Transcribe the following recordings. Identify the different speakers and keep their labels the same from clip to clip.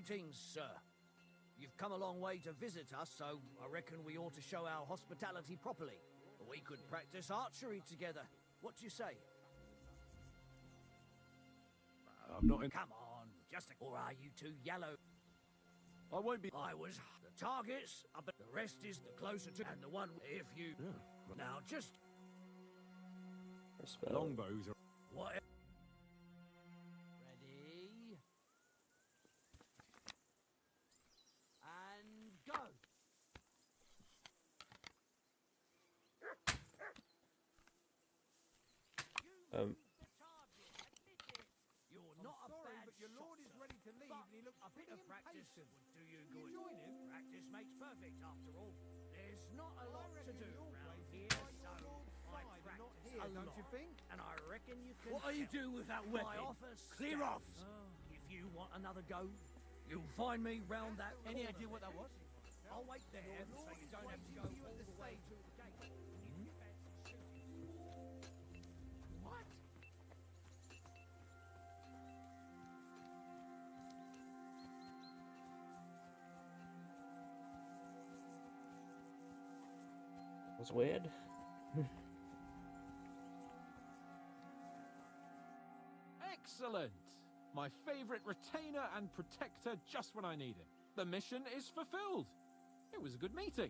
Speaker 1: Greetings, sir. You've come a long way to visit us, so I reckon we ought to show our hospitality properly. We could practice archery together. What do you say?
Speaker 2: I'm not in...
Speaker 1: Come on, just a... Or are you too yellow?
Speaker 2: I won't be...
Speaker 1: I was... The targets, but the rest is the closer to... And the one if you...
Speaker 2: Yeah.
Speaker 1: Now, just...
Speaker 2: Longbows are...
Speaker 1: What... Ready... And go! You're not a bad
Speaker 3: but your lord is ready to leave, and he looks
Speaker 1: a bit of practice
Speaker 3: impatient.
Speaker 1: would do you
Speaker 3: Will
Speaker 1: good.
Speaker 3: you join him?
Speaker 1: Practice makes perfect, after all. There's not a lot to
Speaker 3: reckon
Speaker 1: do
Speaker 3: your
Speaker 1: round
Speaker 3: place is
Speaker 1: here,
Speaker 3: by
Speaker 1: so
Speaker 3: your lord's
Speaker 1: I
Speaker 3: side and
Speaker 1: practice
Speaker 3: not here,
Speaker 1: a
Speaker 3: don't
Speaker 1: lot.
Speaker 3: you think?
Speaker 1: And I reckon you can.
Speaker 2: What do you
Speaker 1: tell.
Speaker 2: do with that
Speaker 1: My
Speaker 2: weapon?
Speaker 1: offer
Speaker 2: Clear off!
Speaker 1: stands. If you want another go, you'll find me round that.
Speaker 3: Any
Speaker 1: corner
Speaker 3: idea what
Speaker 1: there.
Speaker 3: that was?
Speaker 1: I'll wait there, so you don't have to go all the way to the gate. What?
Speaker 4: Was weird.
Speaker 5: Excellent! My favorite retainer and protector just when I need him. The mission is fulfilled. It was a good meeting.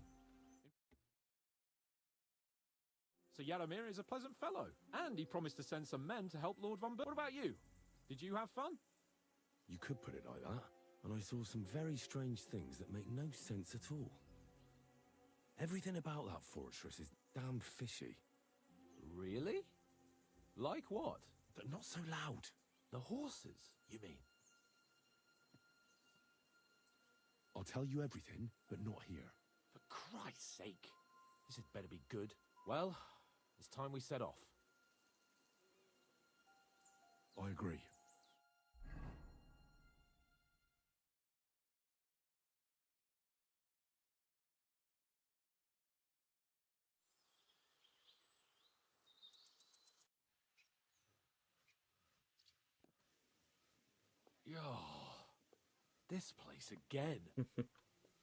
Speaker 5: So Yaromir is a pleasant fellow, and he promised to send some men to help Lord Von Bergow. What about you? Did you have fun?
Speaker 2: You could put it like that. And I saw some very strange things that make no sense at all. Everything about that fortress is damn fishy.
Speaker 5: Really? Like what?
Speaker 2: But not so loud.
Speaker 5: The horses, you mean?
Speaker 2: I'll tell you everything, but not here.
Speaker 5: For Christ's sake. This had better be good. Well, it's time we set off.
Speaker 2: I agree.
Speaker 5: Oh, this place again.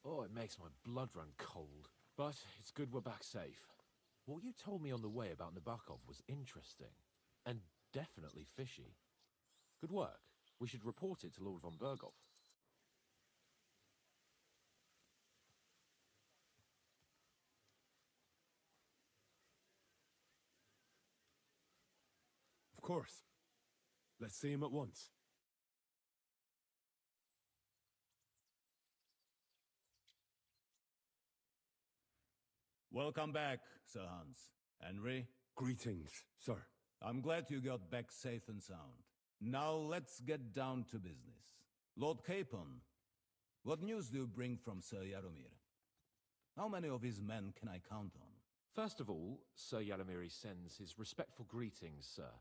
Speaker 5: Oh, it makes my blood run cold. But it's good we're back safe. What you told me on the way about Nebakov was interesting. And definitely fishy. Good work. We should report it to Lord Van Bergow.
Speaker 2: Of course. Let's see him at once.
Speaker 6: Welcome back, Sir Hans. Henry,
Speaker 2: Greetings, sir.
Speaker 6: I'm glad you got back safe and sound. Now let's get down to business. Lord Capon, what news do you bring from Sir Yaromir? How many of his men can I count on?
Speaker 5: First of all, Sir Yaromir sends his respectful greetings, sir.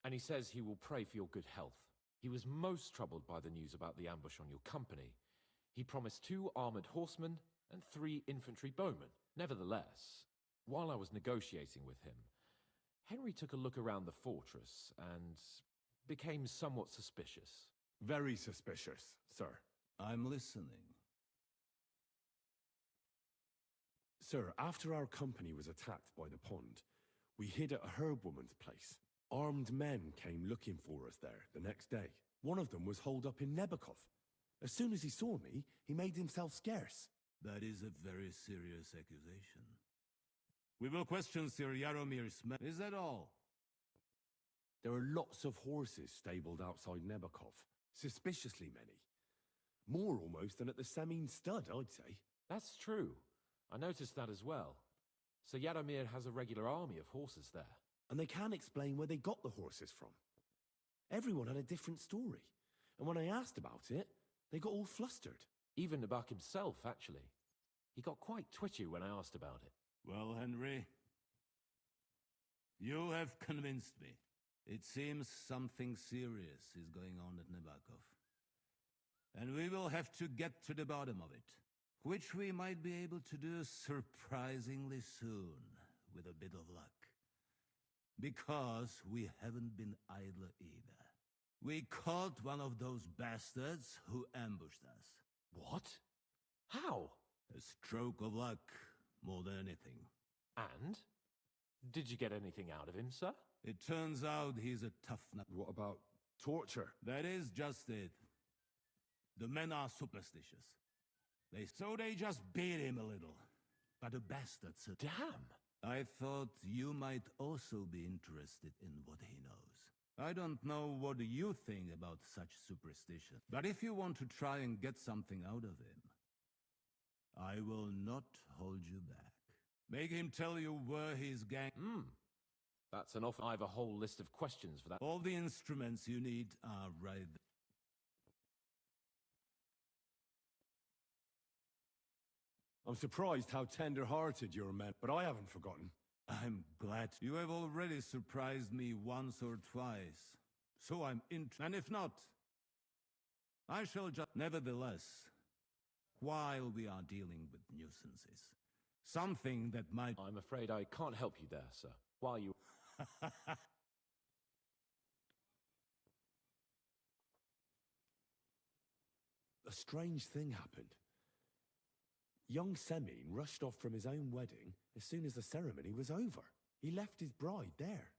Speaker 5: And he says he will pray for your good health. He was most troubled by the news about the ambush on your company. He promised 2 armored horsemen and 3 infantry bowmen. Nevertheless, while I was negotiating with him, Henry took a look around the fortress and became somewhat suspicious.
Speaker 2: Very suspicious, sir.
Speaker 6: I'm listening.
Speaker 2: Sir, after our company was attacked by the pond, we hid at a herb-woman's place. Armed men came looking for us there the next day. One of them was holed up in Nebakov. As soon as he saw me, he made himself scarce.
Speaker 6: That is a very serious accusation. We will question Sir Yaromir's men. Is that all?
Speaker 2: There are lots of horses stabled outside Nebakov. Suspiciously many. More almost than at the Samin stud, I'd say.
Speaker 5: That's true. I noticed that as well. So Yaromir has a regular army of horses there.
Speaker 2: And they can't explain where they got the horses from. Everyone had a different story. And when I asked about it, they got all flustered.
Speaker 5: Even Nebakov himself, actually. He got quite twitchy when I asked about it.
Speaker 6: Well, Henry, you have convinced me. It seems something serious is going on at Nebakov. And we will have to get to the bottom of it. Which we might be able to do surprisingly soon, with a bit of luck. Because we haven't been idle either. We caught one of those bastards who ambushed us.
Speaker 5: What? How?
Speaker 6: A stroke of luck, more than anything.
Speaker 5: And? Did you get anything out of him, sir?
Speaker 6: It turns out he's a tough nut.
Speaker 2: What about torture?
Speaker 6: That is just it. The men are superstitious. So they just beat him a little. But a bastard, sir.
Speaker 5: Damn!
Speaker 6: I thought you might also be interested in what he knows. I don't know what you think about such superstition, but if you want to try and get something out of him, I will not hold you back. Make him tell you where his gang...
Speaker 5: That's an offer. I have a whole list of questions for that.
Speaker 6: All the instruments you need are right there.
Speaker 2: I'm surprised how tender-hearted your men, but I haven't forgotten.
Speaker 6: I'm glad you have already surprised me once or twice. So I'm and if not, I shall just... Nevertheless, while we are dealing with nuisances, something that might...
Speaker 5: I'm afraid I can't help you there, sir. While you...
Speaker 2: A strange thing happened. Young Semyon rushed off from his own wedding as soon as the ceremony was over. He left his bride there.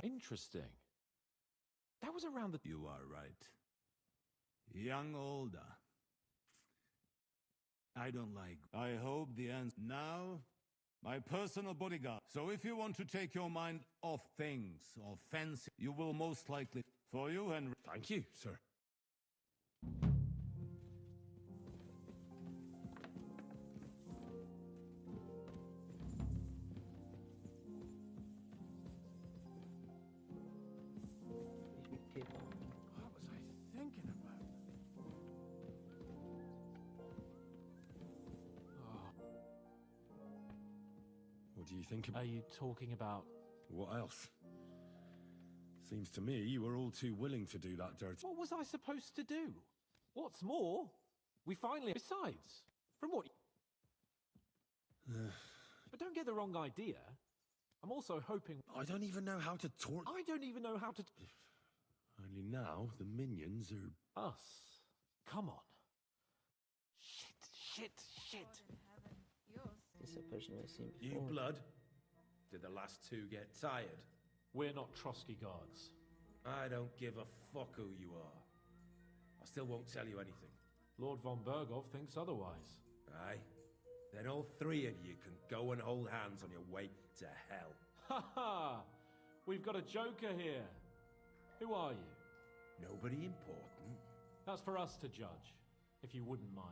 Speaker 5: Interesting. That was around the...
Speaker 6: You are right. Young Olda. I don't like... I hope the answer... Now, my personal bodyguard. So if you want to take your mind off things or fancy, you will most likely... For you, Henry.
Speaker 2: Thank you, sir.
Speaker 3: What was I thinking about?
Speaker 2: What do you think
Speaker 5: Are
Speaker 2: about...
Speaker 5: you talking about...
Speaker 2: What else? Seems to me you were all too willing to do that dirty...
Speaker 5: What was I supposed to do? What's more, we finally... Besides, from what... But don't get the wrong idea. I'm also hoping...
Speaker 2: I don't even know how to torture...
Speaker 5: I don't even know how to...
Speaker 2: Only now, the minions are...
Speaker 5: Us. Come on. Shit.
Speaker 4: This is a person I've seen
Speaker 7: You
Speaker 4: before.
Speaker 7: blood? Did the last two get tired?
Speaker 5: We're not Trotsky guards.
Speaker 7: I don't give a fuck who you are. I still won't tell you anything.
Speaker 5: Lord Von Bergow thinks otherwise.
Speaker 7: Aye? Then all three of you can go and hold hands on your way to hell.
Speaker 5: Ha ha! We've got a joker here. Who are you?
Speaker 7: Nobody important.
Speaker 5: That's for us to judge, if you wouldn't mind.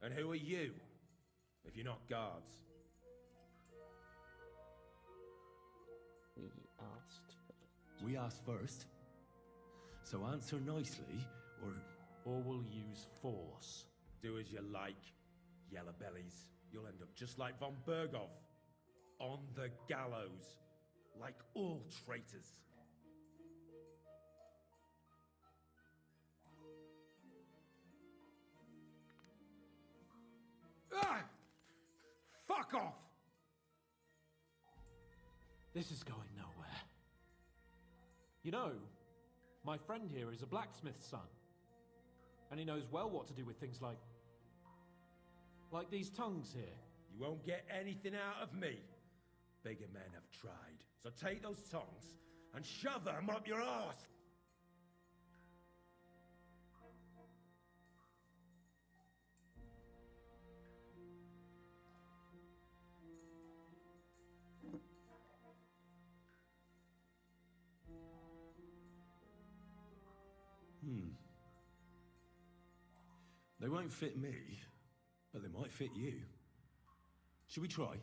Speaker 7: And who are you? If you're not guards.
Speaker 4: We asked.
Speaker 2: We asked first. So answer nicely, or...
Speaker 5: Or we'll use force.
Speaker 7: Do as you like, yellow bellies. You'll end up just like Von Bergow. On the gallows. Like all traitors. Ah! Fuck off!
Speaker 5: This is going nowhere. You know, my friend here is a blacksmith's son. And he knows well what to do with things like these tongues here.
Speaker 7: You won't get anything out of me. Bigger men have tried. So take those tongs and shove them up your arse.
Speaker 2: They won't fit me, but they might fit you. Should we try?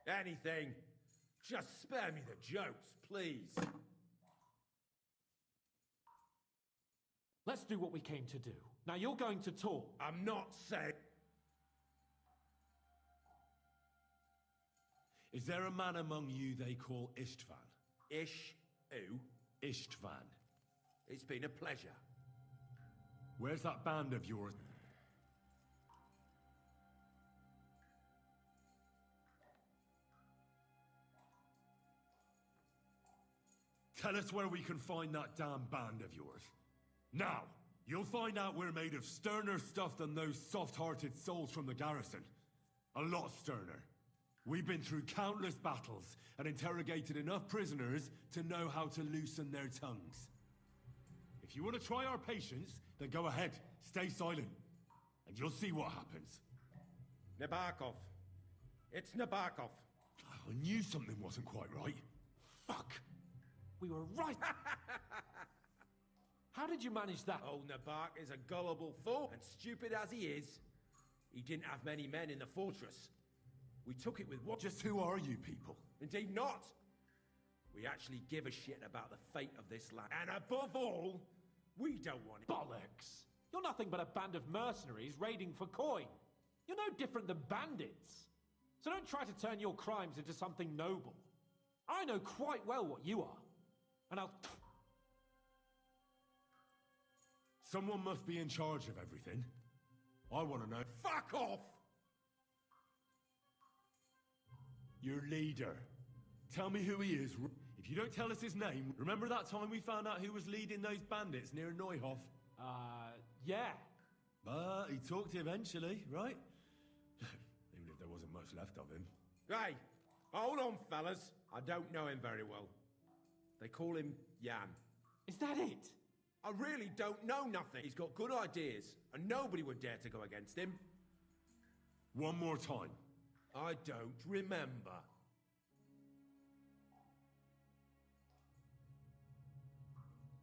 Speaker 7: Anything. Just spare me the jokes, please.
Speaker 5: Let's do what we came to do. Now you're going to talk.
Speaker 7: I'm not saying...
Speaker 2: Is there a man among you they call Istvan?
Speaker 7: Ish who?
Speaker 2: Istvan.
Speaker 7: It's been a pleasure.
Speaker 2: Where's that band of yours? Tell us where we can find that damn band of yours. Now, you'll find out we're made of sterner stuff than those soft-hearted souls from the garrison. A lot sterner. We've been through countless battles and interrogated enough prisoners to know how to loosen their tongues. If you want to try our patience, then go ahead. Stay silent. And you'll see what happens.
Speaker 7: Nebakov. It's Nebakov.
Speaker 2: I knew something wasn't quite right.
Speaker 5: Fuck! We were right! How did you manage that?
Speaker 7: Old Nebak is a gullible fool, and stupid as he is, he didn't have many men in the fortress. We took it with what?
Speaker 2: Just who are you people?
Speaker 7: Indeed not! We actually give a shit about the fate of this land. And above all, we don't want it.
Speaker 5: Bollocks! You're nothing but a band of mercenaries raiding for coin. You're no different than bandits. So don't try to turn your crimes into something noble. I know quite well what you are. And I'll...
Speaker 2: Someone must be in charge of everything. I want to know.
Speaker 7: Fuck off!
Speaker 2: Your leader. Tell me who he is. If you don't tell us his name, remember that time we found out who was leading those bandits near Neuhof?
Speaker 5: Yeah.
Speaker 2: But he talked eventually, right? Even if there wasn't much left of him.
Speaker 7: Hey, hold on, fellas. I don't know him very well. They call him Jan.
Speaker 5: Is that it?
Speaker 7: I really don't know nothing. He's got good ideas, and nobody would dare to go against him.
Speaker 2: One more time.
Speaker 7: I don't remember.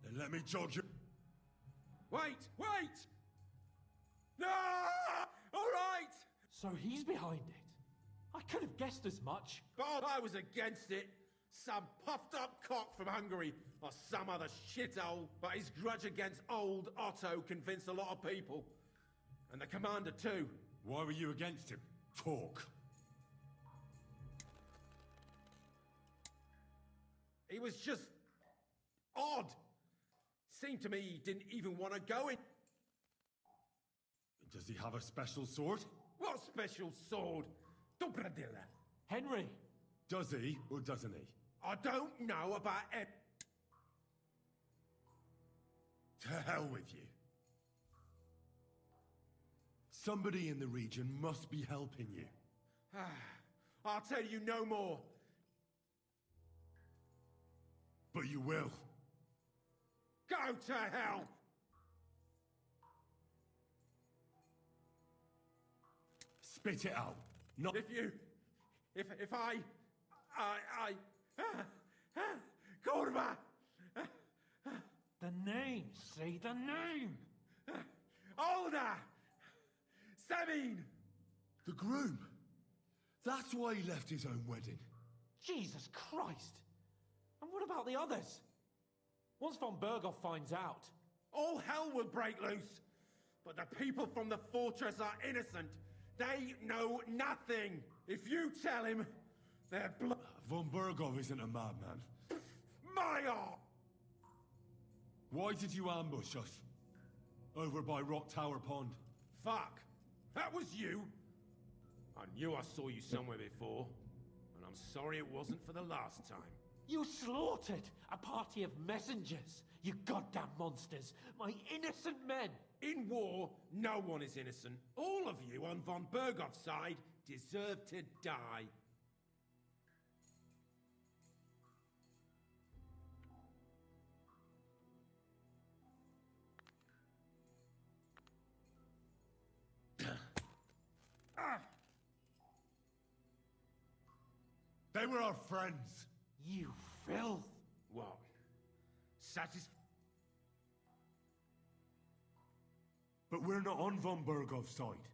Speaker 2: Then let me jog you.
Speaker 7: Wait! No! All right!
Speaker 5: So he's behind it. I could have guessed as much.
Speaker 7: But I was against it. Some puffed up cock from Hungary or some other shithole. But his grudge against old Otto convinced a lot of people. And the commander too.
Speaker 2: Why were you against him? Talk.
Speaker 7: He was just odd. Seemed to me he didn't even want to go in.
Speaker 2: Does he have a special sword?
Speaker 7: What special sword? Dobradilla.
Speaker 5: Henry!
Speaker 2: Does he or doesn't he?
Speaker 7: I don't know about it.
Speaker 2: To hell with you. Somebody in the region must be helping you.
Speaker 7: I'll tell you no more.
Speaker 2: But you will.
Speaker 7: Go to hell!
Speaker 2: Spit it out. Not
Speaker 7: If I Kurva!
Speaker 5: The name! Say the name!
Speaker 7: Olda! Sabine!
Speaker 2: the groom. That's why he left his own wedding.
Speaker 5: Jesus Christ! And what about the others? Once Von Bergow finds out...
Speaker 7: All hell will break loose. But the people from the fortress are innocent. They know nothing. If you tell him, their blood...
Speaker 2: Von Bergow isn't a madman.
Speaker 7: My art!
Speaker 2: Why did you ambush us? Over by Rock Tower Pond.
Speaker 7: Fuck! That was you! I knew I saw you somewhere before. And I'm sorry it wasn't for the last time.
Speaker 5: You slaughtered a party of messengers, you goddamn monsters, my innocent men!
Speaker 7: In war, no one is innocent. All of you on Von Bergov's side deserve to die.
Speaker 2: They were our friends.
Speaker 5: You filth!
Speaker 7: What?
Speaker 2: But we're not on Von Bergov's side.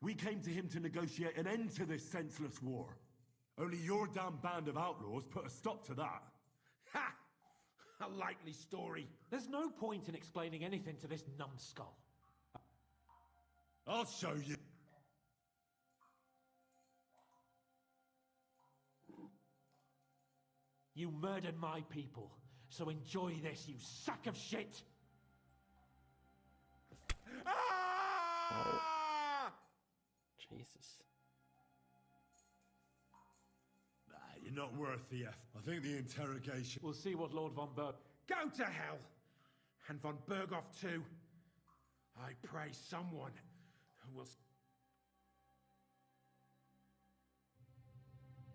Speaker 2: We came to him to negotiate an end to this senseless war. Only your damn band of outlaws put a stop to that.
Speaker 7: Ha! A likely story.
Speaker 5: There's no point in explaining anything to this numbskull.
Speaker 2: I'll show you.
Speaker 5: You murdered my people, so enjoy this, you sack of shit!
Speaker 7: Ah!
Speaker 4: Jesus.
Speaker 2: You're You're not worth the F. I think the interrogation...
Speaker 5: We'll see what Lord Von Berg...
Speaker 7: Go to hell! And Von Bergow too. I pray someone who will...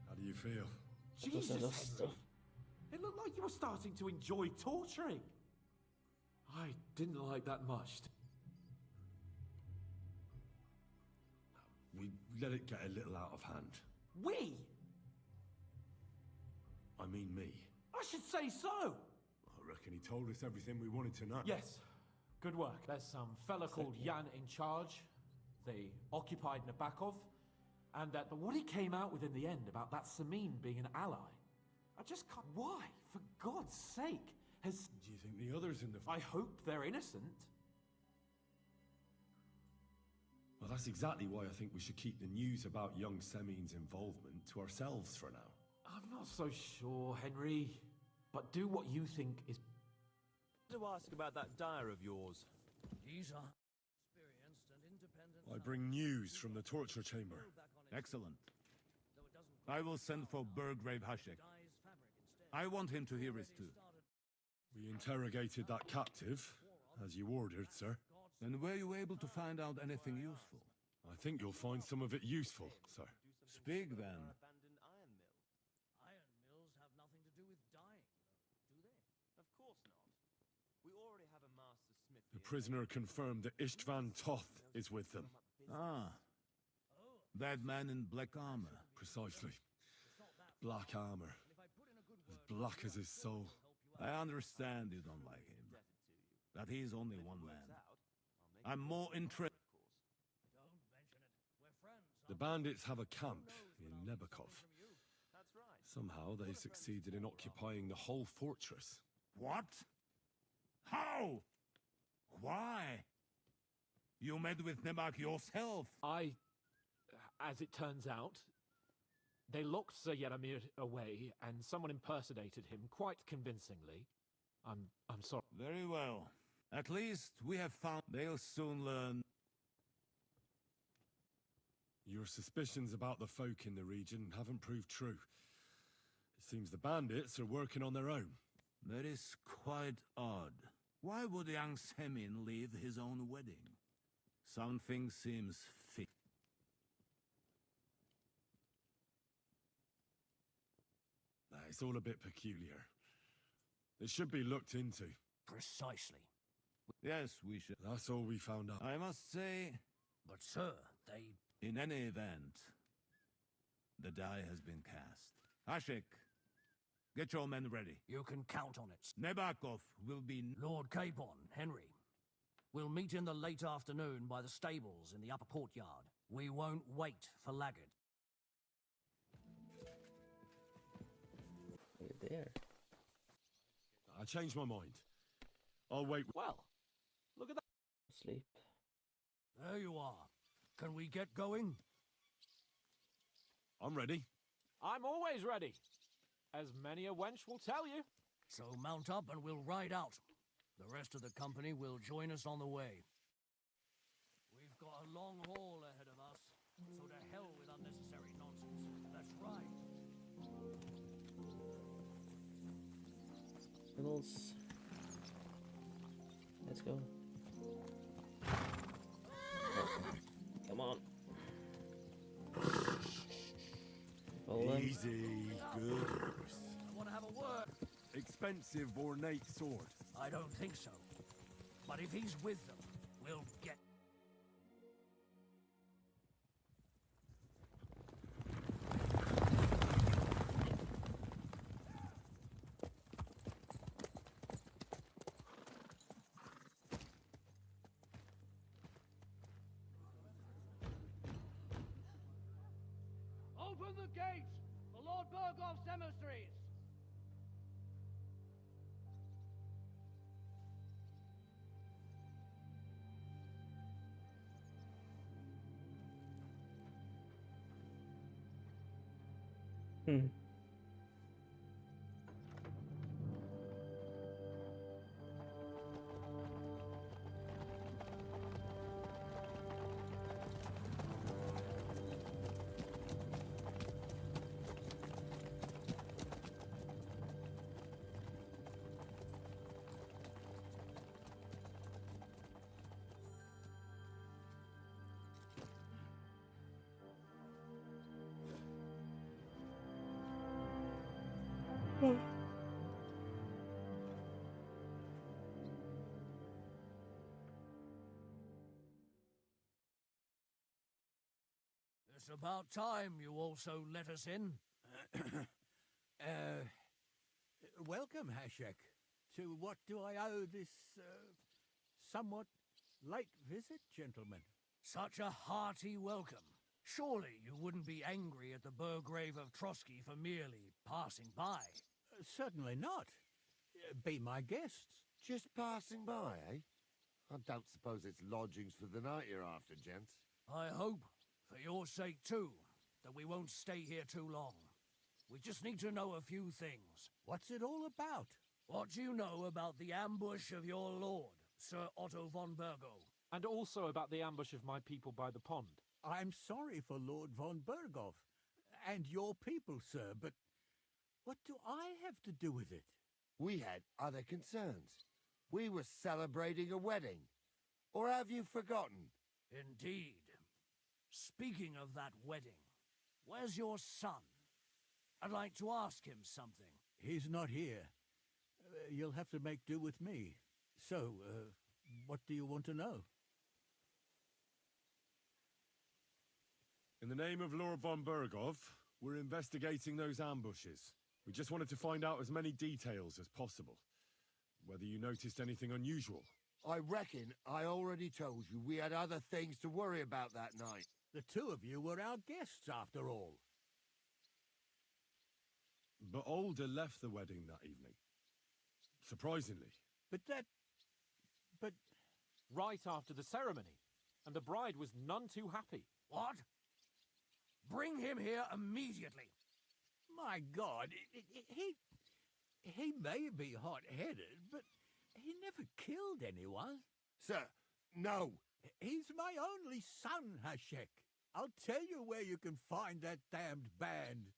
Speaker 2: How do you feel?
Speaker 5: Jesus,
Speaker 4: Henry.
Speaker 5: It looked like you were starting to enjoy torturing. I didn't like that much.
Speaker 2: We let it get a little out of hand.
Speaker 5: We?
Speaker 2: I mean me.
Speaker 5: I should say so.
Speaker 2: I reckon he told us everything we wanted to know.
Speaker 5: Yes, good work. There's some fella called Jan in charge. They occupied Nebakov. And that, but what he came out with in the end about that Samin being an ally, I just can't... Why? For God's sake, has...
Speaker 2: Do you think the others in the...
Speaker 5: I hope they're innocent.
Speaker 2: Well, that's exactly why I think we should keep the news about young Semin's involvement to ourselves for now.
Speaker 5: I'm not so sure, Henry. But do what you think is...
Speaker 8: To ask about that dyer of yours.
Speaker 1: These are experienced and independent.
Speaker 2: I bring news from the torture chamber.
Speaker 6: Excellent. I will send for Burgrave Hashek. I want him to hear it too.
Speaker 2: We interrogated that captive, as you ordered, sir.
Speaker 6: And were you able to find out anything useful?
Speaker 2: I think you'll find some of it useful, sir.
Speaker 6: Speak then.
Speaker 1: Iron mills have nothing to do with dyeing, do they?
Speaker 8: Of course not. We already have a master smith.
Speaker 2: The prisoner confirmed that Istvan Toth is with them.
Speaker 6: Ah. That man in black armor.
Speaker 2: Precisely. Black armor. As black as his soul.
Speaker 6: I understand you don't like him. That he's only one man. I'm more interested.
Speaker 1: Don't mention it. We're friends.
Speaker 2: The bandits have a camp in Nebakov.
Speaker 8: That's right.
Speaker 2: Somehow they succeeded in occupying the whole fortress.
Speaker 6: What? How? Why? You met with Nebak yourself.
Speaker 5: As it turns out, they locked Sir Yaramir away, and someone impersonated him quite convincingly. I'm sorry.
Speaker 6: Very well. At least we have found... They'll soon learn.
Speaker 2: Your suspicions about the folk in the region haven't proved true. It seems the bandits are working on their own.
Speaker 6: That is quite odd. Why would young Semin leave his own wedding? Something seems fishy.
Speaker 2: It's all a bit peculiar. It should be looked into.
Speaker 1: Precisely.
Speaker 6: Yes, we should.
Speaker 2: That's all we found out.
Speaker 6: I must say,
Speaker 1: But sir, they...
Speaker 6: in any event, the die has been cast. Hashek, get your men ready.
Speaker 1: You can count on it.
Speaker 6: Nebakov will be...
Speaker 1: Lord Capon, Henry. We'll meet in the late afternoon by the stables in the upper courtyard. We won't wait for laggard.
Speaker 4: You're there.
Speaker 2: I changed my mind. I'll wait.
Speaker 5: Well, look at that.
Speaker 4: Sleep.
Speaker 1: There you are. Can we get going?
Speaker 2: I'm ready.
Speaker 5: I'm always ready. As many a wench will tell you.
Speaker 1: So mount up and we'll ride out. The rest of the company will join us on the way. We've got a long haul ahead of us, so to hell with unnecessary nonsense. That's right.
Speaker 4: Riddles. Let's go. Come on. Hold on.
Speaker 2: Easy. Good.
Speaker 1: I want to have a word.
Speaker 2: Expensive, ornate sword.
Speaker 1: I don't think so. But if he's with them, we'll get...
Speaker 9: Open the gates for Lord Bergow's emissaries!
Speaker 4: Hmm.
Speaker 1: It's about time you also let us in.
Speaker 3: Welcome, Hashek. To what do I owe this, somewhat late visit, gentlemen?
Speaker 1: Such a hearty welcome. Surely you wouldn't be angry at the Burgrave of Trotsky for merely passing by.
Speaker 3: Certainly not. Be my guests.
Speaker 10: Just passing by, eh? I don't suppose it's lodgings for the night you're after, gents.
Speaker 1: I hope, for your sake too, that we won't stay here too long. We just need to know a few things.
Speaker 3: What's it all about?
Speaker 1: What do you know about the ambush of your lord, Sir Otto Van Bergow?
Speaker 5: And also about the ambush of my people by the pond.
Speaker 3: I'm sorry for Lord Von Bergow and your people, sir, but what do I have to do with it?
Speaker 10: We had other concerns. We were celebrating a wedding. Or have you forgotten?
Speaker 1: Indeed. Speaking of that wedding, where's your son? I'd like to ask him something.
Speaker 3: He's not here. You'll have to make do with me. So, what do you want to know?
Speaker 2: In the name of Lord Von Bergow, we're investigating those ambushes. We just wanted to find out as many details as possible. Whether you noticed anything unusual.
Speaker 10: I reckon I already told you we had other things to worry about that night.
Speaker 3: The two of you were our guests, after all.
Speaker 2: But Older left the wedding that evening. Surprisingly.
Speaker 3: But
Speaker 5: Right after the ceremony. And the bride was none too happy.
Speaker 1: What? Bring him here immediately.
Speaker 3: my God, he may be hot-headed, but he never killed anyone.
Speaker 10: Sir, no.
Speaker 3: He's my only son, Hashek. I'll tell you where you can find that damned band.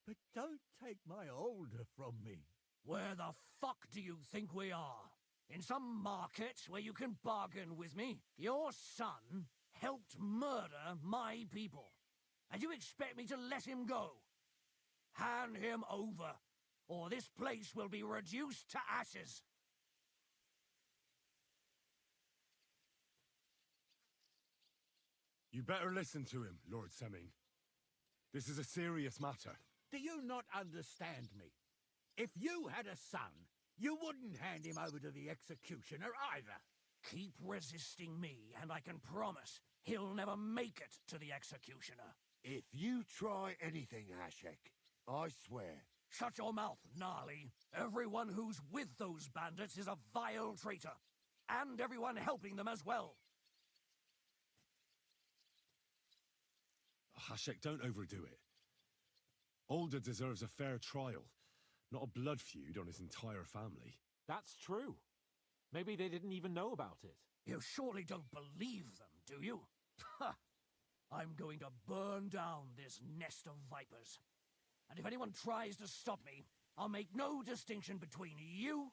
Speaker 3: But don't take my older from me.
Speaker 1: Where the fuck do you think we are? In some market where you can bargain with me? Your son helped murder my people. And you expect me to let him go? Hand him over, or this place will be reduced to ashes.
Speaker 2: You better listen to him, Lord Semming. This is a serious matter.
Speaker 3: Do you not understand me? If you had a son, you wouldn't hand him over to the executioner either.
Speaker 1: Keep resisting me, and I can promise he'll never make it to the executioner.
Speaker 10: If you try anything, Hashek, I swear.
Speaker 1: Shut your mouth, Gnarly. Everyone who's with those bandits is a vile traitor. And everyone helping them as well.
Speaker 2: Hashek, don't overdo it. Older deserves a fair trial, not a blood feud on his entire family.
Speaker 5: That's true. Maybe they didn't even know about it.
Speaker 1: You surely don't believe them, do you? Ha! I'm going to burn down this nest of vipers. And if anyone tries to stop me, I'll make no distinction between you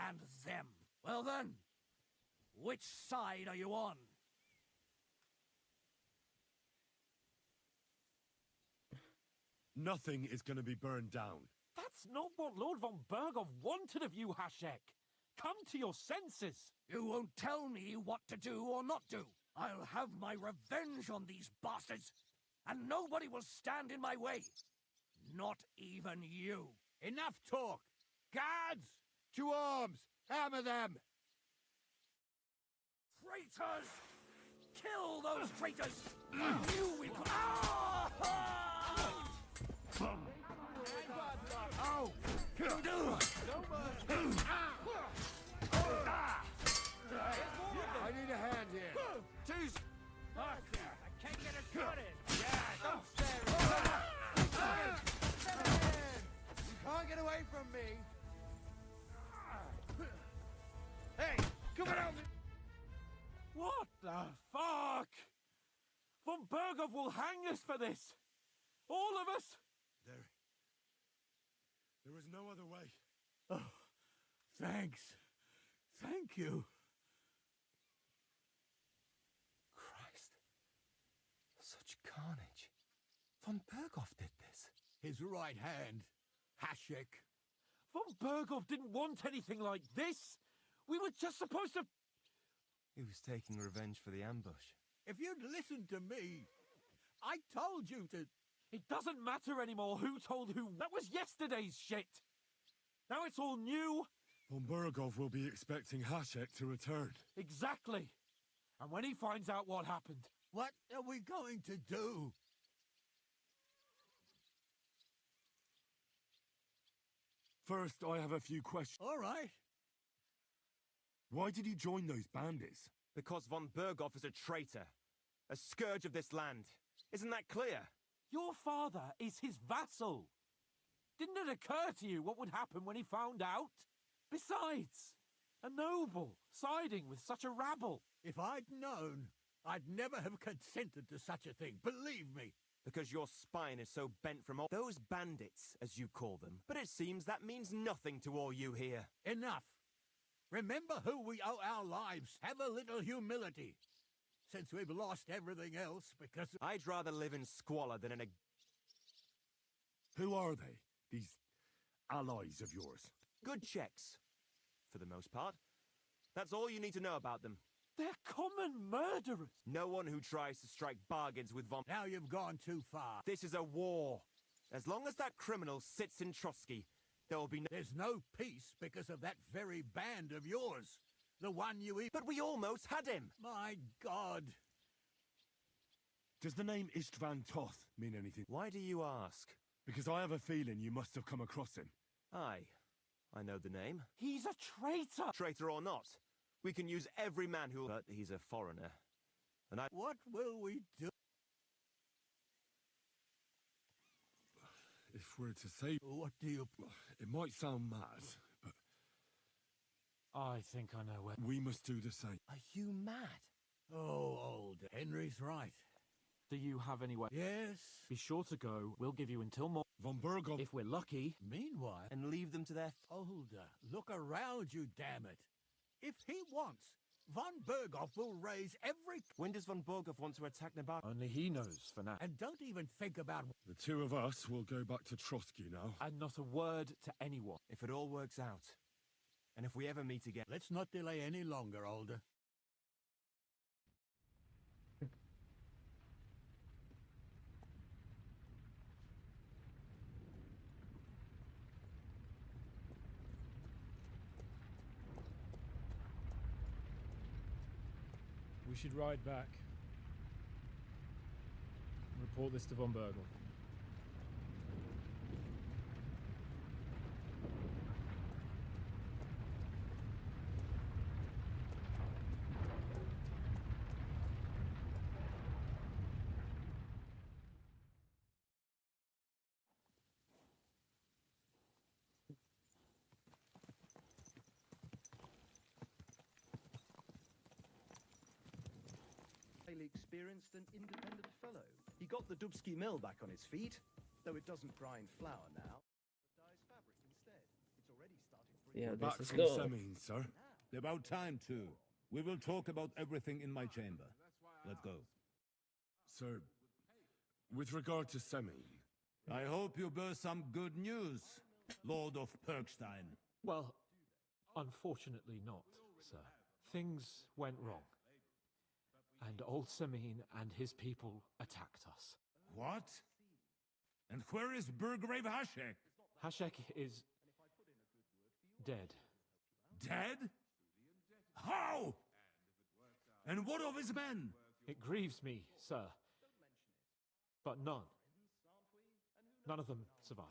Speaker 1: and them. Well then, which side are you on?
Speaker 2: Nothing is going to be burned down.
Speaker 5: That's not what Lord Von Bergow wanted of you, Hashek. Come to your senses.
Speaker 1: You won't tell me what to do or not do. I'll have my revenge on these bastards, and nobody will stand in my way. Not even you.
Speaker 3: Enough talk! Guards!
Speaker 10: To arms! Hammer them!
Speaker 1: Traitors! Kill those traitors! You will... Ah!
Speaker 10: Oh! I need a hand here. Jeez!
Speaker 9: I can't get it started. Yeah, don't stare.
Speaker 10: You can't get away from me!
Speaker 9: Hey, come on!
Speaker 5: What the fuck? Von Bergow will hang us for this. All of us.
Speaker 2: There is no other way.
Speaker 3: Oh, thanks. Thank you.
Speaker 8: Christ. Such carnage. Von Bergow did this.
Speaker 3: His right hand, Hashek.
Speaker 5: Von Bergow didn't want anything like this. We were just supposed to...
Speaker 8: He was taking revenge for the ambush.
Speaker 3: If you'd listened to me, I told you to...
Speaker 5: It doesn't matter anymore who told who. That was yesterday's shit. Now it's all new.
Speaker 2: Von Bergow will be expecting Hashek to return.
Speaker 5: Exactly. And when he finds out what happened...
Speaker 3: What are we going to do?
Speaker 2: First, I have a few questions.
Speaker 3: All right.
Speaker 2: Why did you join those bandits?
Speaker 8: Because von Bergow is a traitor. A scourge of this land. Isn't that clear?
Speaker 5: Your father is his vassal. Didn't it occur to you what would happen when he found out? Besides, a noble siding with such a rabble.
Speaker 3: If I'd known, I'd never have consented to such a thing, believe me.
Speaker 8: Because your spine is so bent from all those bandits, as you call them. But it seems that means nothing to all you here.
Speaker 3: Enough. Remember who we owe our lives. Have a little humility. Since we've lost everything else because...
Speaker 8: I'd rather live in squalor than in a...
Speaker 2: Who are they, these allies of yours?
Speaker 8: Good checks. For the most part. That's all you need to know about them.
Speaker 5: They're common murderers.
Speaker 8: No one who tries to strike bargains with von...
Speaker 3: Now you've gone too far.
Speaker 8: This is a war. As long as that criminal sits in Trotsky, there will be no...
Speaker 3: There's no peace because of that very band of yours. The one you eat...
Speaker 8: But we almost had him!
Speaker 3: My God!
Speaker 2: Does the name Istvan Toth mean anything?
Speaker 8: Why do you ask?
Speaker 2: Because I have a feeling you must have come across him.
Speaker 8: Aye. I know the name.
Speaker 5: He's a traitor!
Speaker 8: Traitor or not, we can use every man who... But he's a foreigner. And I...
Speaker 3: What will we do?
Speaker 2: If we're to say...
Speaker 3: What do you...
Speaker 2: It might sound mad, but...
Speaker 5: I think I know where...
Speaker 2: We must do the same.
Speaker 8: Are you mad?
Speaker 3: Oh, old Henry's right.
Speaker 5: Do you have any way?
Speaker 3: Yes.
Speaker 5: Be sure to go. We'll give you until morning.
Speaker 2: Von Bergow...
Speaker 5: If we're lucky.
Speaker 3: Meanwhile...
Speaker 8: And leave them to their...
Speaker 3: Older, look around you, damn it. If he wants, von Bergow will raise every...
Speaker 8: When does von Bergow want to attack Nebakov?
Speaker 5: Only he knows for now.
Speaker 3: And don't even think about...
Speaker 2: The two of us will go back to Trotsky now.
Speaker 5: And not a word to anyone.
Speaker 8: If it all works out. And if we ever meet again...
Speaker 3: Let's not delay any longer, Older.
Speaker 11: We should ride back. Report this to Von Bergow.
Speaker 12: Highly experienced and independent fellow. He got the Dubsky mill back on his feet, though it doesn't grind flour now, but dyes fabric instead. It's already started bringing...
Speaker 4: Yeah,
Speaker 2: Back
Speaker 4: this is
Speaker 2: from
Speaker 4: good.
Speaker 2: Semine, sir.
Speaker 6: About time, too. We will talk about everything in my chamber. Let's go.
Speaker 2: Sir, with regard to Semine...
Speaker 6: I hope you bear some good news, Lord of Perkstein.
Speaker 5: Well, unfortunately not, sir. Things went wrong. And old Semine and his people attacked us.
Speaker 6: What? And where is Burgrave Hashek?
Speaker 5: Hashek is... dead.
Speaker 6: Dead? How? And what of his men?
Speaker 5: It grieves me, sir. But none. None of them survived.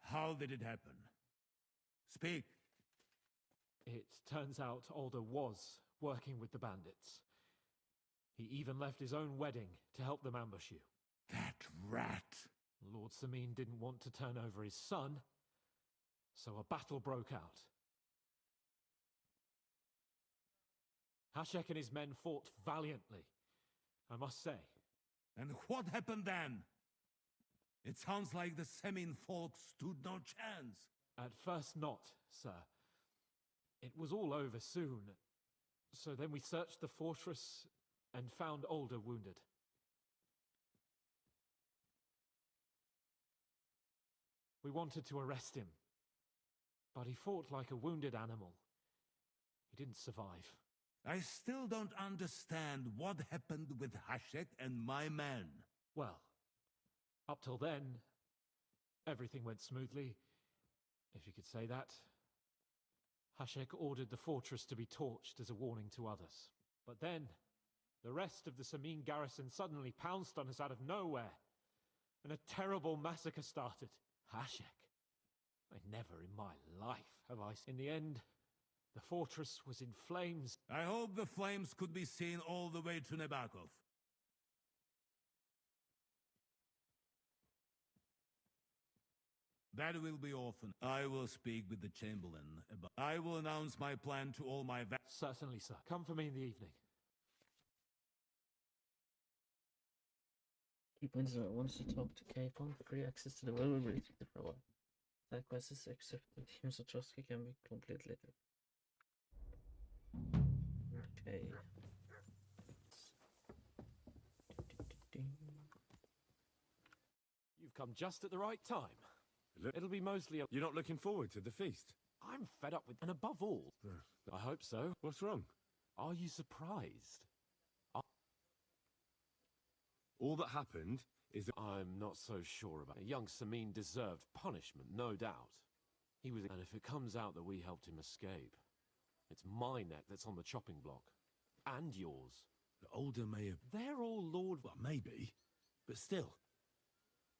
Speaker 6: How did it happen? Speak.
Speaker 5: It turns out Alder was working with the bandits. He even left his own wedding to help them ambush you.
Speaker 6: That rat!
Speaker 5: Lord Semine didn't want to turn over his son, so a battle broke out. Hashek and his men fought valiantly, I must say.
Speaker 6: And what happened then? It sounds like the Semine folk stood no chance.
Speaker 5: At first not, sir. It was all over soon. So then we searched the fortress and found Alder wounded. We wanted to arrest him, but he fought like a wounded animal. He didn't survive.
Speaker 6: I still don't understand what happened with Hashek and my man.
Speaker 5: Well, up till then, everything went smoothly, if you could say that. Hashek ordered the fortress to be torched as a warning to others. But then, the rest of the Samin garrison suddenly pounced on us out of nowhere, and a terrible massacre started. Hashek. I never in my life have I... In the end, the fortress was in flames.
Speaker 6: I hope the flames could be seen all the way to Nebakov. That will be often. I will speak with the Chamberlain about... I will announce my plan to all my...
Speaker 5: Certainly, sir. Come for me in the evening.
Speaker 4: Key points are once you talk to Capon, free access to the well will be restricted for a while. Side quests except the teams of Trotsky can be completed later. Okay.
Speaker 5: You've come just at the right time. It'll be mostly a...
Speaker 2: You're not looking forward to the feast?
Speaker 5: I'm fed up with... And above all... I hope so.
Speaker 2: What's wrong?
Speaker 5: Are you surprised?
Speaker 2: All that happened is that...
Speaker 5: I'm not so sure about it. Young Samin deserved punishment, no doubt. He was... And if it comes out that we helped him escape, it's my neck that's on the chopping block. And yours.
Speaker 2: The older may have...
Speaker 5: They're all Lord...
Speaker 2: Well, maybe. But still.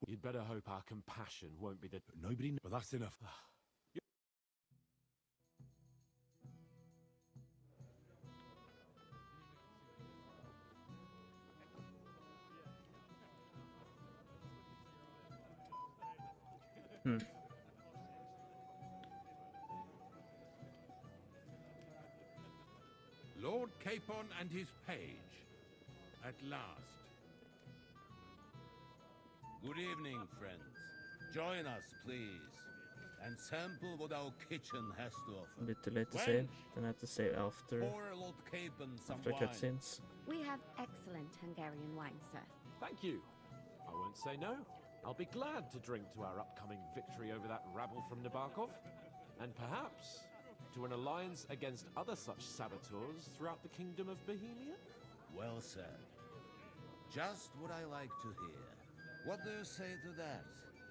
Speaker 5: You'd better hope our compassion won't be the...
Speaker 2: But nobody... Well, that's enough.
Speaker 7: Lord Capon and his page. At last.
Speaker 6: Good evening, friends. Join us, please, and sample what our kitchen has to offer.
Speaker 4: A bit too late to save. Then I have to save after
Speaker 6: Lord Capon some wine.
Speaker 4: cutscenes.
Speaker 13: We have excellent Hungarian wine, sir.
Speaker 5: Thank you. I won't say no. I'll be glad to drink to our upcoming victory over that rabble from Nebakov, and perhaps to an alliance against other such saboteurs throughout the kingdom of Bohemia?
Speaker 6: Well said. Just what I like to hear. What do you say to that,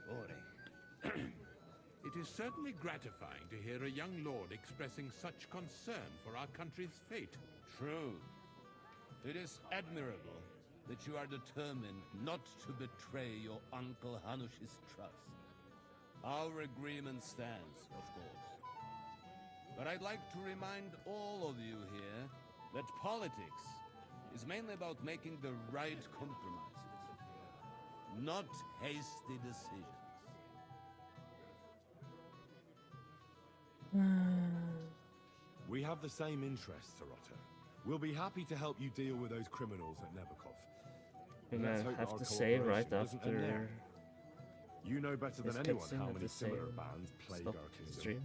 Speaker 6: Ori?
Speaker 7: It is certainly gratifying to hear a young lord expressing such concern for our country's fate.
Speaker 6: True. It is admirable that you are determined not to betray your Uncle Hanush's trust. Our agreement stands, of course. But I'd like to remind all of you here that politics is mainly about making the right compromises, not hasty decisions.
Speaker 2: We have the same interests, Sir Otto. We'll be happy to help you deal with those criminals at Nebakov.
Speaker 4: We're
Speaker 2: Let's
Speaker 4: gonna
Speaker 2: hope that
Speaker 4: have
Speaker 2: our
Speaker 4: to save right
Speaker 2: cooperation doesn't end
Speaker 4: after
Speaker 2: there. You know better
Speaker 4: this
Speaker 2: than anyone
Speaker 4: cutscene
Speaker 2: how
Speaker 4: at
Speaker 2: many
Speaker 4: the
Speaker 2: similar
Speaker 4: same
Speaker 2: bands plague
Speaker 4: stop
Speaker 2: our kingdom.
Speaker 4: stream.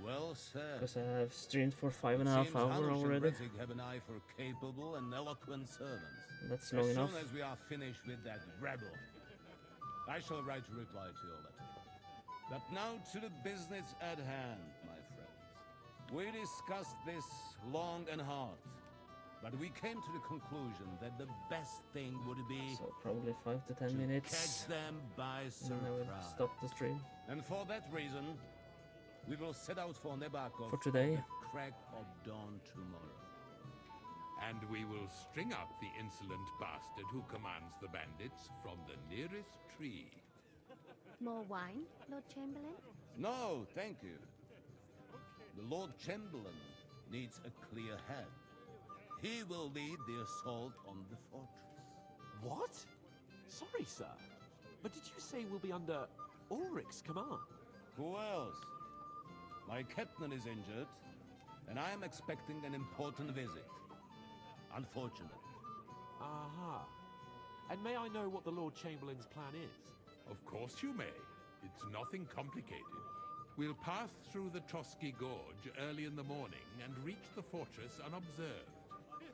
Speaker 6: Well said.
Speaker 4: Because I have streamed for 5.5 hours already.
Speaker 6: Ritzig have an eye for capable and eloquent servants.
Speaker 4: That's long enough.
Speaker 6: As soon as we are finished with that rebel, I shall write a reply to your letter. But now to the business at hand, my friends. We discussed this long and hard, but we came to the conclusion that the best thing would be
Speaker 4: So probably 5 to 10 minutes.
Speaker 6: catch them by
Speaker 4: And then I will
Speaker 6: surprise.
Speaker 4: stop the stream
Speaker 6: And for that reason, we will set out for Nebakov
Speaker 4: for today.
Speaker 6: at the crack of dawn tomorrow.
Speaker 7: And we will string up the insolent bastard who commands the bandits from the nearest tree.
Speaker 13: More wine, Lord Chamberlain?
Speaker 6: No, thank you. The Lord Chamberlain needs a clear head. He will lead the assault on the fortress.
Speaker 5: What? Sorry, sir. But did you say we'll be under Ulrich's command?
Speaker 6: Who else? My captain is injured, and I am expecting an important visit. Unfortunate.
Speaker 5: Aha. And may I know what the Lord Chamberlain's plan is?
Speaker 7: Of course you may. It's nothing complicated. We'll pass through the Trotsky Gorge early in the morning and reach the fortress unobserved.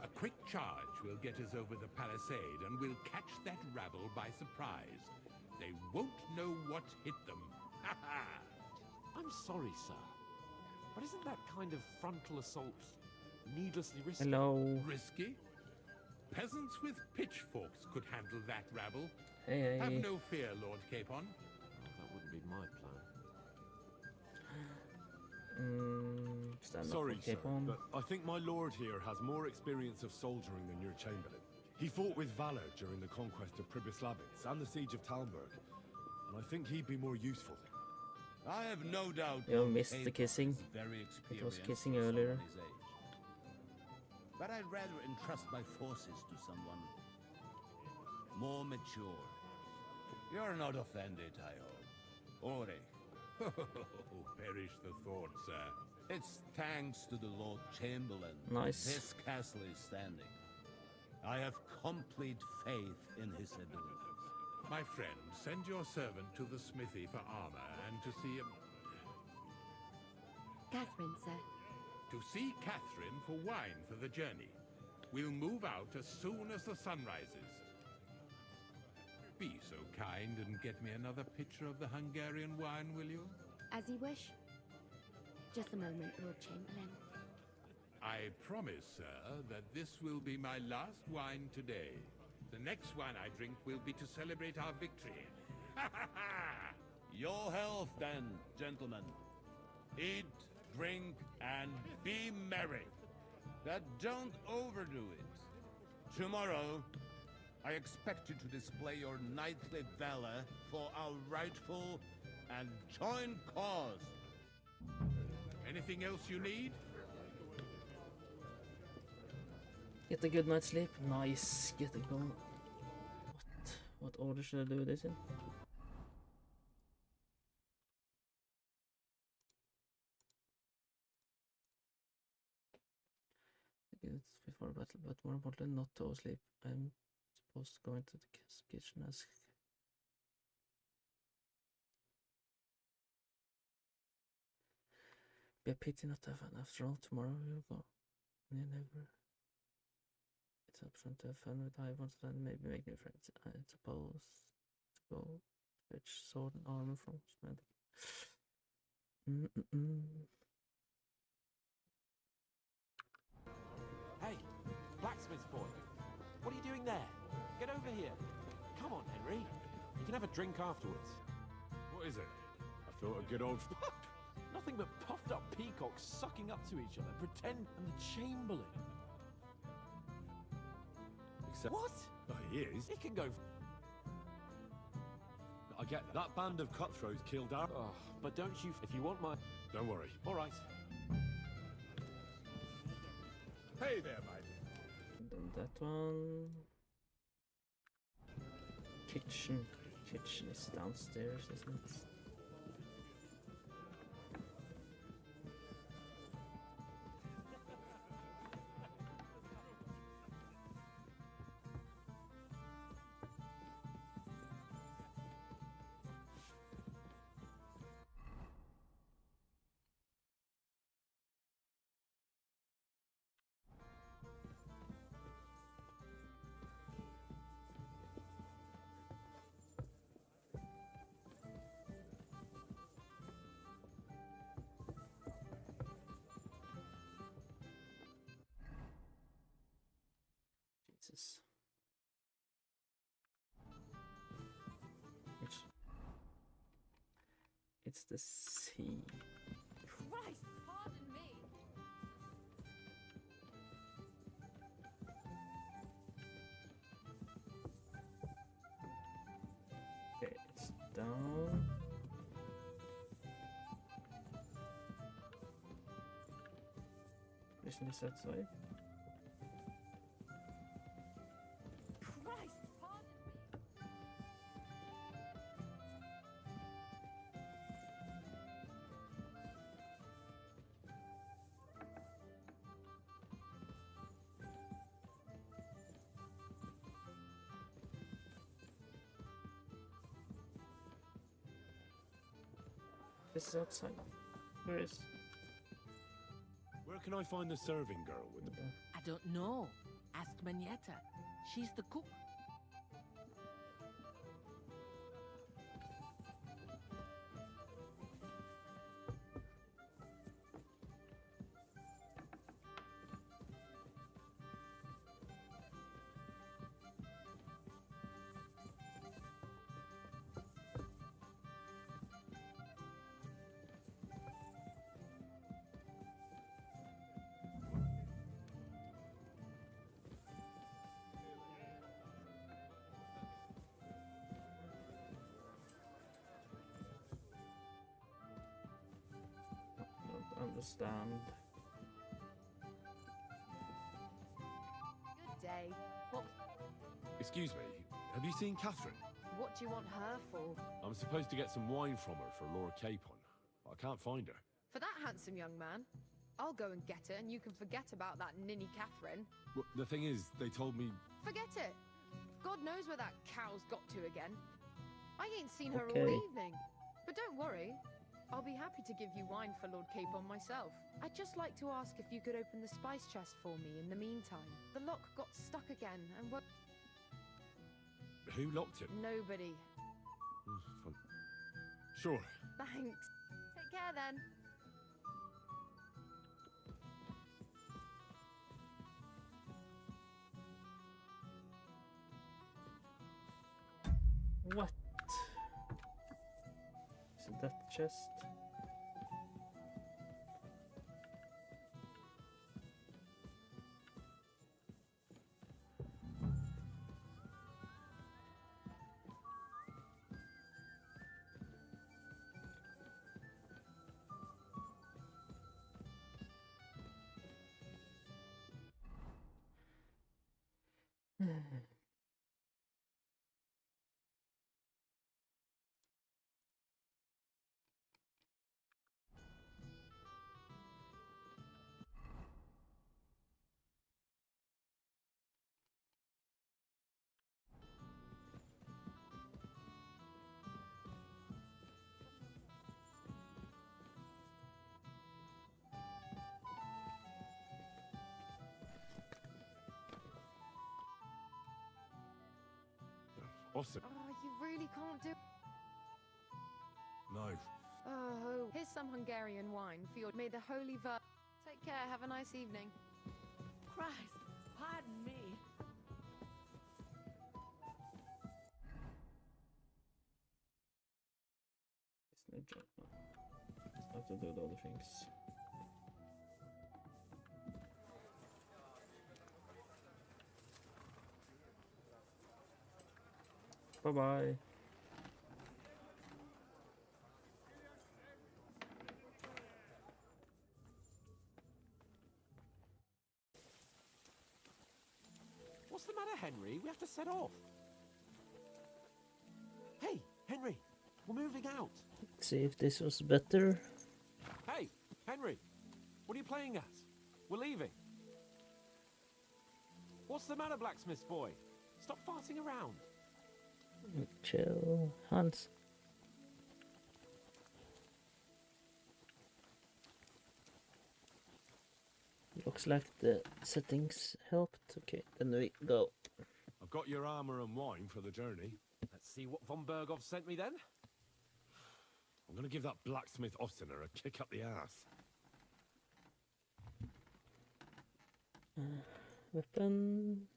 Speaker 7: A quick charge will get us over the palisade and we'll catch that rabble by surprise. They won't know what hit them,
Speaker 5: I'm sorry, sir. But isn't that kind of frontal assault needlessly risky?
Speaker 4: Hello.
Speaker 7: Risky? Peasants with pitchforks could handle that rabble.
Speaker 4: Hey.
Speaker 7: Have no fear, Lord Capon.
Speaker 5: That wouldn't be my plan.
Speaker 4: Stand up
Speaker 2: Sorry,
Speaker 4: for
Speaker 2: sir,
Speaker 4: Capon.
Speaker 2: but I think my lord here has more experience of soldiering than your chamberlain. He fought with valor during the conquest of Pribyslavitz and the siege of Talmberg, and I think he'd be more useful.
Speaker 6: I have no doubt.
Speaker 4: You missed the
Speaker 6: Capon
Speaker 4: kissing.
Speaker 6: is very
Speaker 4: It was
Speaker 6: experienced
Speaker 4: kissing
Speaker 6: for
Speaker 4: earlier.
Speaker 6: someone his age. But I'd rather entrust my forces to someone more mature. You're not offended, I hope. Ore.
Speaker 7: Perish the thought, sir.
Speaker 6: It's thanks to the Lord Chamberlain
Speaker 4: Nice.
Speaker 6: this castle is standing. I have complete faith in his abilities.
Speaker 7: My friend, send your servant to the smithy for armor and to see
Speaker 13: Catherine, sir.
Speaker 7: Catherine for wine for the journey. We'll move out as soon as the sun rises. Be so kind and get me another pitcher of the Hungarian wine, will you?
Speaker 13: As you wish. Just a moment, Lord Chamberlain.
Speaker 7: I promise, sir, that this will be my last wine today. The next wine I drink will be to celebrate our victory.
Speaker 6: Your health, then, gentlemen. Eat, drink, and be merry. But don't overdo it. Tomorrow, I expect you to display your knightly valor for our rightful and joint cause.
Speaker 7: Anything else you need?
Speaker 4: Get a good night's sleep. Nice. Get it going. What order should I do this in? It's before battle, but more importantly, not to sleep. I'm supposed to go into the kitchen as be a pity not to have fun. After all, tomorrow we'll go. You never. It's option to have fun with high ones, then maybe make new friends. I suppose to go fetch sword and armor from Smith.
Speaker 5: Hey, blacksmith boy. What are you doing there? Get over here. Come on, Henry. You can have a drink afterwards.
Speaker 2: What is it? I thought a good old...
Speaker 5: Nothing but puffed up peacocks sucking up to each other. Pretend I'm the Chamberlain.
Speaker 2: Except...
Speaker 5: What?
Speaker 2: Oh, he is.
Speaker 5: It can go...
Speaker 2: I get that band of cutthroats killed our...
Speaker 5: Oh, but don't you... If you want my...
Speaker 2: Don't worry.
Speaker 5: All right.
Speaker 7: Hey there, my dear.
Speaker 4: Done that one. Kitchen. Kitchen is downstairs, isn't it? Jesus. It's the sea.
Speaker 14: Christ, pardon me.
Speaker 4: Okay, it's down. Isn't this that way?
Speaker 14: Christ, pardon me.
Speaker 4: This is outside. Where is?
Speaker 2: Where can I find the serving girl with the...
Speaker 15: I don't know. Ask Manietta. She's the cook.
Speaker 4: stand.
Speaker 14: Good day. What?
Speaker 2: Excuse me, have you seen Catherine?
Speaker 14: What do you want her for?
Speaker 2: I'm supposed to get some wine from her for Lord Capon. I can't find her.
Speaker 14: For that handsome young man? I'll go and get her, and you can forget about that ninny Catherine.
Speaker 2: Well, the thing is, they told me...
Speaker 14: Forget it. God knows where that cow's got to again. I ain't seen her
Speaker 4: Okay.
Speaker 14: all evening. But don't worry. I'll be happy to give you wine for Lord Capon myself. I'd just like to ask if you could open the spice chest for me in the meantime. The lock got stuck again, and what?
Speaker 2: Who locked it?
Speaker 14: Nobody.
Speaker 2: Fine. Sure.
Speaker 14: Thanks. Take care then.
Speaker 4: What? Isn't that the chest?
Speaker 2: Austin.
Speaker 14: Oh, you really can't do...
Speaker 2: No.
Speaker 14: Oh, here's some Hungarian wine for your... May the Holy Vir... Take care, have a nice evening.
Speaker 15: Christ, pardon me.
Speaker 4: It's no job. I have to do the other things. Bye-bye.
Speaker 8: What's the matter, Henry? We have to set off. Hey, Henry, we're moving out.
Speaker 4: See if this was better.
Speaker 8: Hey, Henry, what are you playing at? We're leaving. What's the matter, blacksmith boy? Stop farting around.
Speaker 4: Chill, Hans. Looks like the settings helped. Okay, then we go.
Speaker 2: I've got your armor and wine for the journey.
Speaker 5: Let's see what Von Bergow sent me then.
Speaker 2: I'm gonna give that blacksmith Ostiner a kick up the ass.
Speaker 4: Weapon.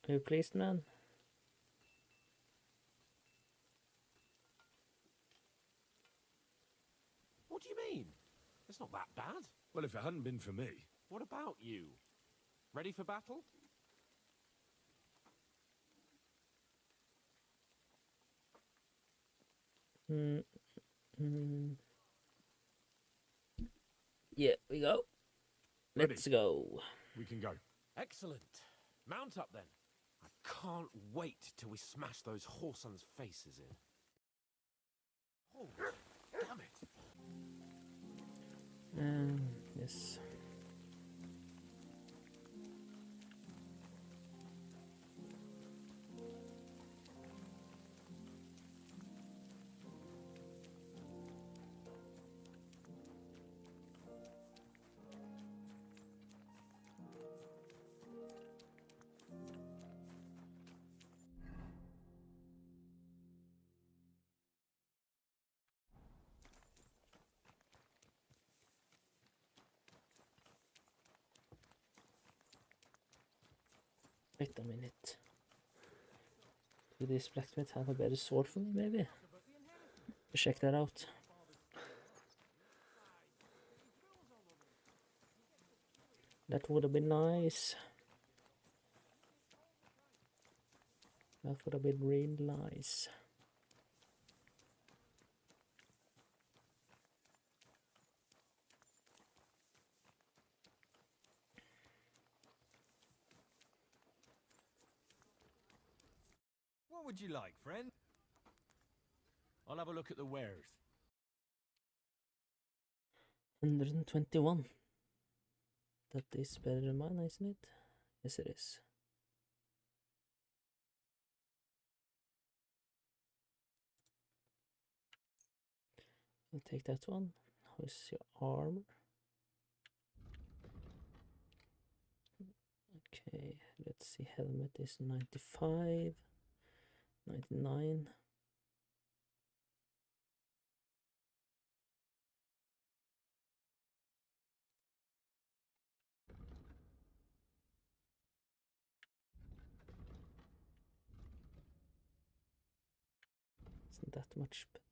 Speaker 4: Are you pleased, man?
Speaker 5: What do you mean? It's not that bad.
Speaker 2: Well, if it hadn't been for me...
Speaker 5: What about you? Ready for battle?
Speaker 4: Yeah, we go.
Speaker 2: Ready.
Speaker 4: Let's go.
Speaker 2: We can go.
Speaker 5: Excellent. Mount up then. I can't wait till we smash those whoresons' faces in. Oh, damn it.
Speaker 4: Yes. Wait a minute. Do this blacksmith have a better sword for me, maybe? Check that out. That would have been nice. That would have been really nice.
Speaker 1: What would you like, friend? I'll have a look at the wares.
Speaker 4: 121. That is better than mine, isn't it? Yes, it is. I'll take that one. How's your armor? Okay, let's see. Helmet is 95, 99. Isn't that much better?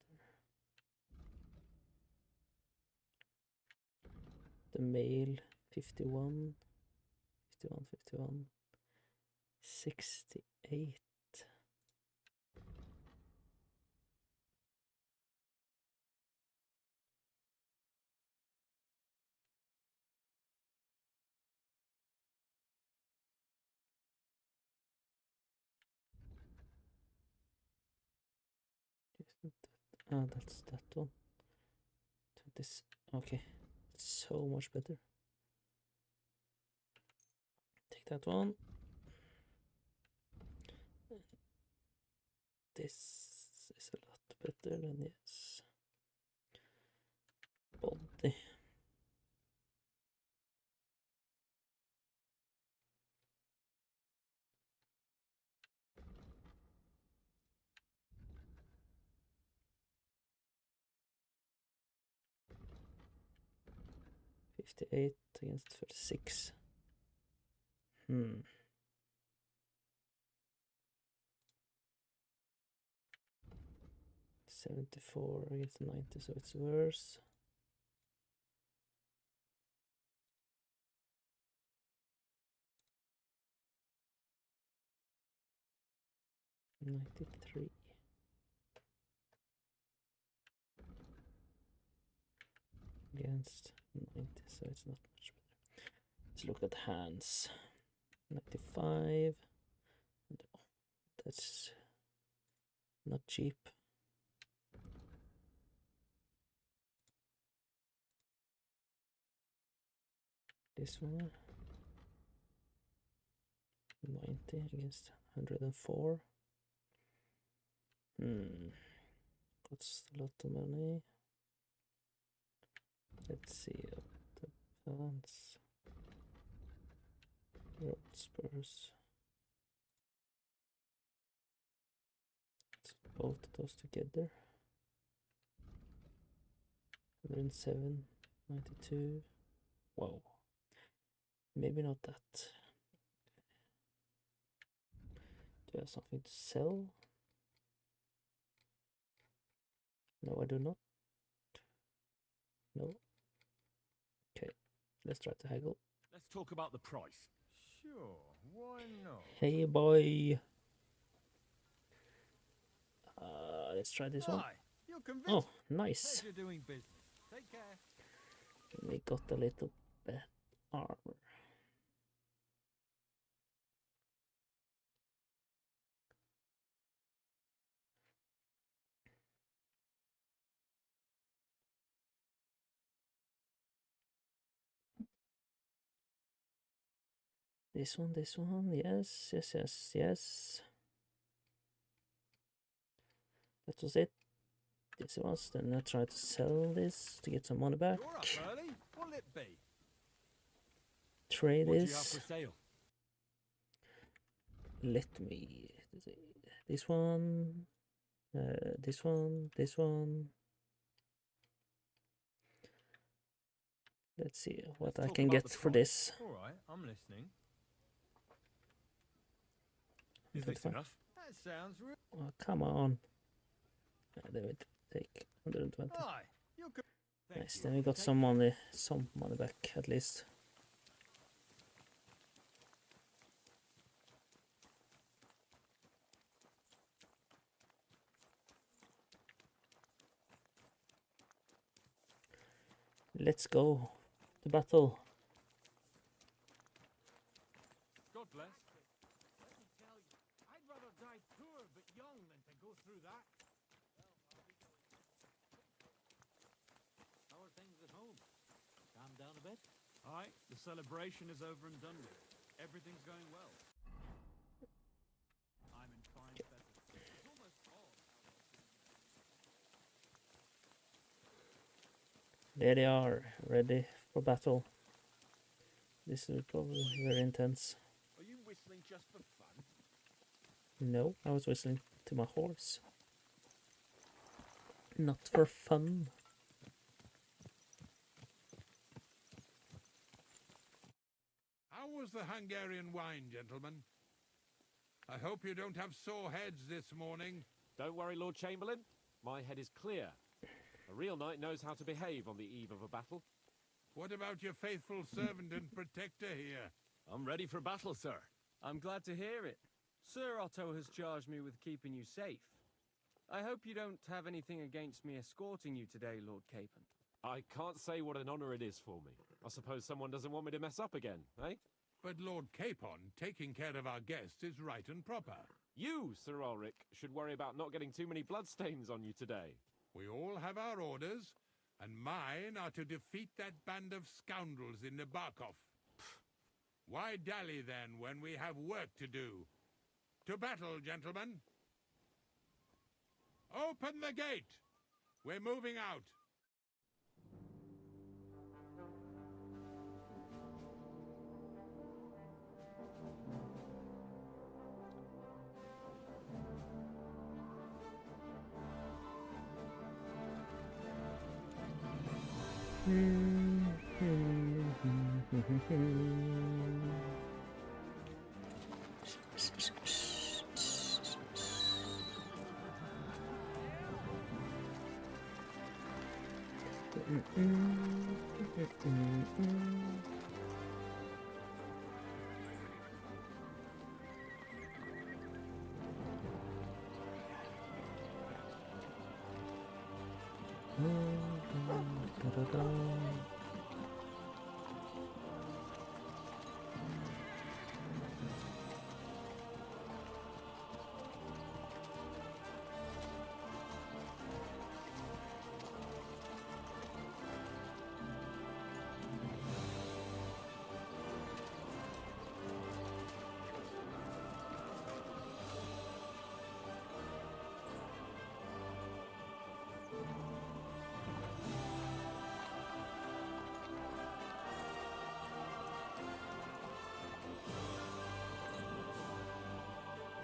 Speaker 4: The male 51, 51, 51, 68. Isn't that? Ah, that's that one. This, okay, so much better. Take that one. This is a lot better than this. Body. $58 against 36. 74 against 90, so it's worse. $93 against 90, so it's not much better. Let's look at hands. 95. And, oh, that's not cheap. This one. 90 against 104. Costs a lot of money. Let's see the pants. Road spurs. Let's put both of those together. 107, 92. Wow. Maybe not that. Do I have something to sell? No, I do not. No. Okay, let's try to haggle.
Speaker 1: Let's talk about the price. Sure, why not?
Speaker 4: Hey, boy. Let's try this one.
Speaker 1: You're convinced.
Speaker 4: Oh, nice.
Speaker 1: Pleasure doing business. Take care.
Speaker 4: We got a little bit armor. This one, yes, yes, yes, yes. That was it. This was, then I tried to sell this to get some money back.
Speaker 1: You're up early. What'll it be?
Speaker 4: Trade
Speaker 1: What do you have
Speaker 4: this.
Speaker 1: for sale?
Speaker 4: Let me. This one. This one. This one. Let's see what I can get for this.
Speaker 1: All right, I'm listening.
Speaker 4: Is this
Speaker 1: enough? That sounds real.
Speaker 4: Oh, come on. Then we take 120.
Speaker 1: Hi, you're good.
Speaker 4: Nice, then we got some money back at least. Let's go to battle.
Speaker 9: God bless. Let me tell you, I'd rather die poor but young than to go through that.
Speaker 1: How are things at home? Calm down a bit?
Speaker 9: Aye, the celebration is over and done with. Everything's going well. I'm in fine feather. It's almost odd how well things have been.
Speaker 4: There they are, ready for battle. This is probably very intense.
Speaker 9: Are you whistling just for fun?
Speaker 4: No, I was whistling to my horse. Not for fun.
Speaker 7: How was the Hungarian wine, gentlemen? I hope you don't have sore heads this morning.
Speaker 5: Don't worry, Lord Chamberlain. My head is clear. A real knight knows how to behave on the eve of a battle.
Speaker 7: What about your faithful servant and protector here?
Speaker 1: I'm ready for battle, sir. I'm glad to hear it. Sir Otto has charged me with keeping you safe. I hope you don't have anything against me escorting you today, Lord Capon.
Speaker 5: I can't say what an honor it is for me. I suppose someone doesn't want me to mess up again, eh?
Speaker 7: But Lord Capon, taking care of our guests is right and proper.
Speaker 5: You, Sir Ulrich, should worry about not getting too many bloodstains on you today.
Speaker 7: We all have our orders, and mine are to defeat that band of scoundrels in Nebakov. Why dally, then, when we have work to do? To battle, gentlemen! Open the gate! We're moving out.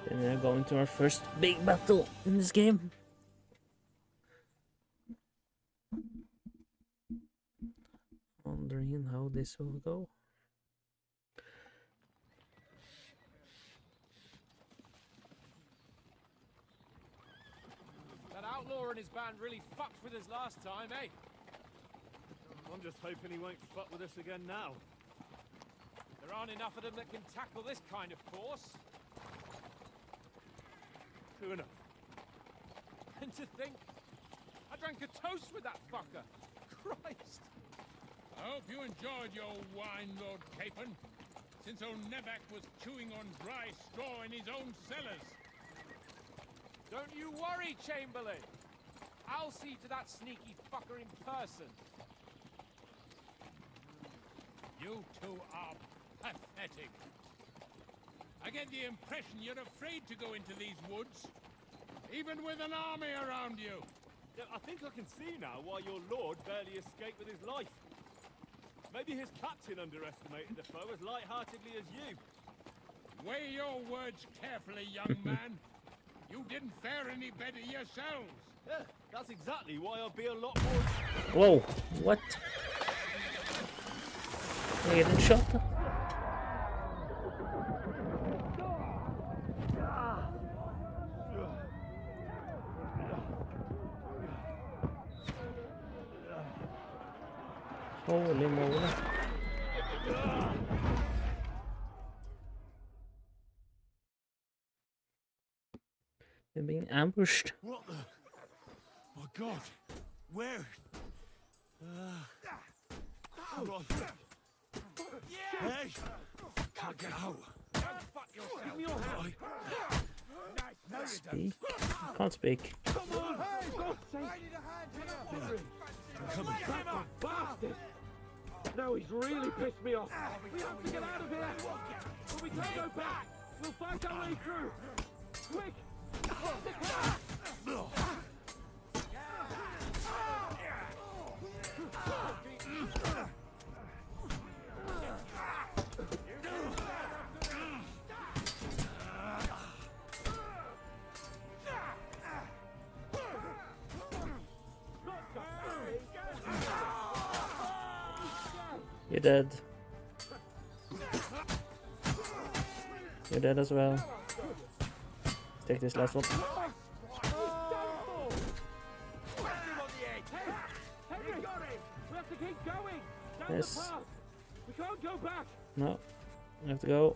Speaker 4: And we're going to our first big battle in this game. Wondering how this will go.
Speaker 9: That outlaw and his band really fucked with us last time, eh? I'm just hoping he won't fuck with us again now. There aren't enough of them that can tackle this kind of course. True enough. And to think, I drank a toast with that fucker. Christ!
Speaker 7: I hope you enjoyed your wine, Lord Capon, since old Nebak was chewing on dry straw in his own cellars.
Speaker 9: Don't you worry, Chamberlain. I'll see to that sneaky fucker in person.
Speaker 7: You two are pathetic. I get the impression you're afraid to go into these woods, even with an army around you.
Speaker 9: Yeah, I think I can see now why your lord barely escaped with his life. Maybe his captain underestimated the foe as light-heartedly as you.
Speaker 7: Weigh your words carefully, young man. You didn't fare any better yourselves.
Speaker 9: Yeah, that's exactly why I'll be a lot more...
Speaker 4: Whoa, what? Am I getting shot? Holy moly. They're being ambushed.
Speaker 9: What the... My God! Where?
Speaker 2: Hey! Can't get out.
Speaker 9: Give me your hand.
Speaker 4: Speak? I can't speak.
Speaker 9: Come on! Hey, God's sake! Come on, bastard! Now he's really pissed me off. We have to get out of here. But we can't go back. We'll fight our way through. Quick! The car!
Speaker 4: You're dead. You're dead as well. Let's take this last one. Yes.
Speaker 9: We can't go back.
Speaker 4: No. I have to go.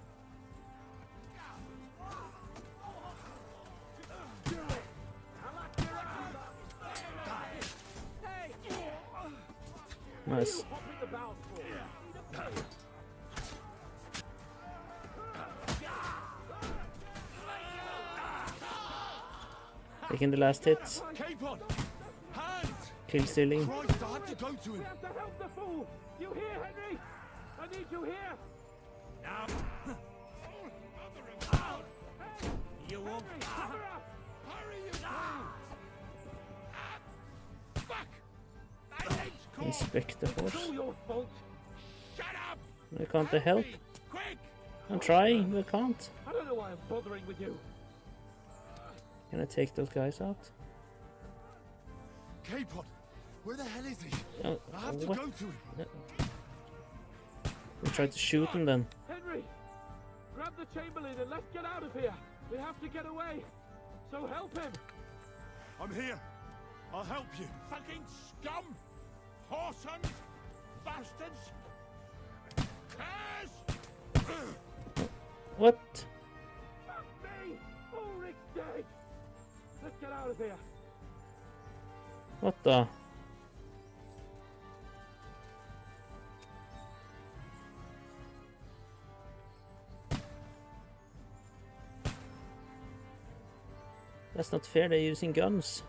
Speaker 4: Nice. Taking the last hits. Kill stealing.
Speaker 9: We have to help the fool. You hear, Henry? I need you here. Now. You won't. Hurry, you Fuck!
Speaker 4: Inspect the horse.
Speaker 9: It's all your fault. Shut up!
Speaker 4: I can't they help?
Speaker 9: Quick!
Speaker 4: I'm trying, but I can't.
Speaker 9: I don't know why I'm bothering with you.
Speaker 4: Can I take those guys out?
Speaker 2: K-Pod, where the hell is he?
Speaker 4: Oh,
Speaker 2: I have to
Speaker 4: what?
Speaker 2: go to him.
Speaker 4: We tried to shoot him then.
Speaker 9: Henry, grab the Chamberlain and let's get out of here. We have to get away. So help him.
Speaker 2: I'm here. I'll help you.
Speaker 9: Fucking scum! Whoresons! Bastards! Curse!
Speaker 4: What?
Speaker 9: Fuck me! Ulrich's dead! Let's get out of here.
Speaker 4: What the? That's not fair, they're using guns.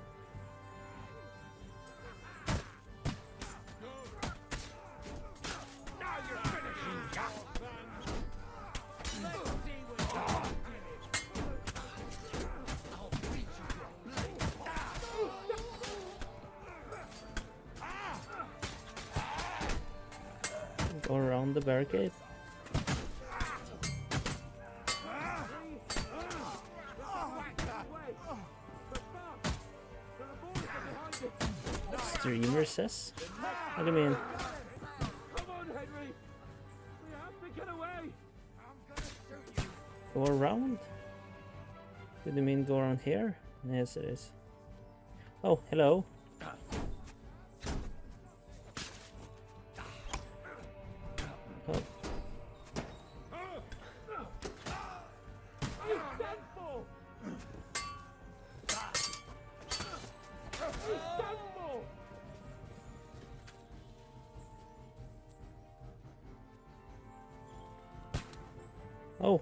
Speaker 4: Go around the barricade. Stream recess? What do you mean?
Speaker 9: Come on, Henry! We have to get away!
Speaker 4: Go around? What do you mean go around here? Yes, it is. Oh, hello. Oh. Oh.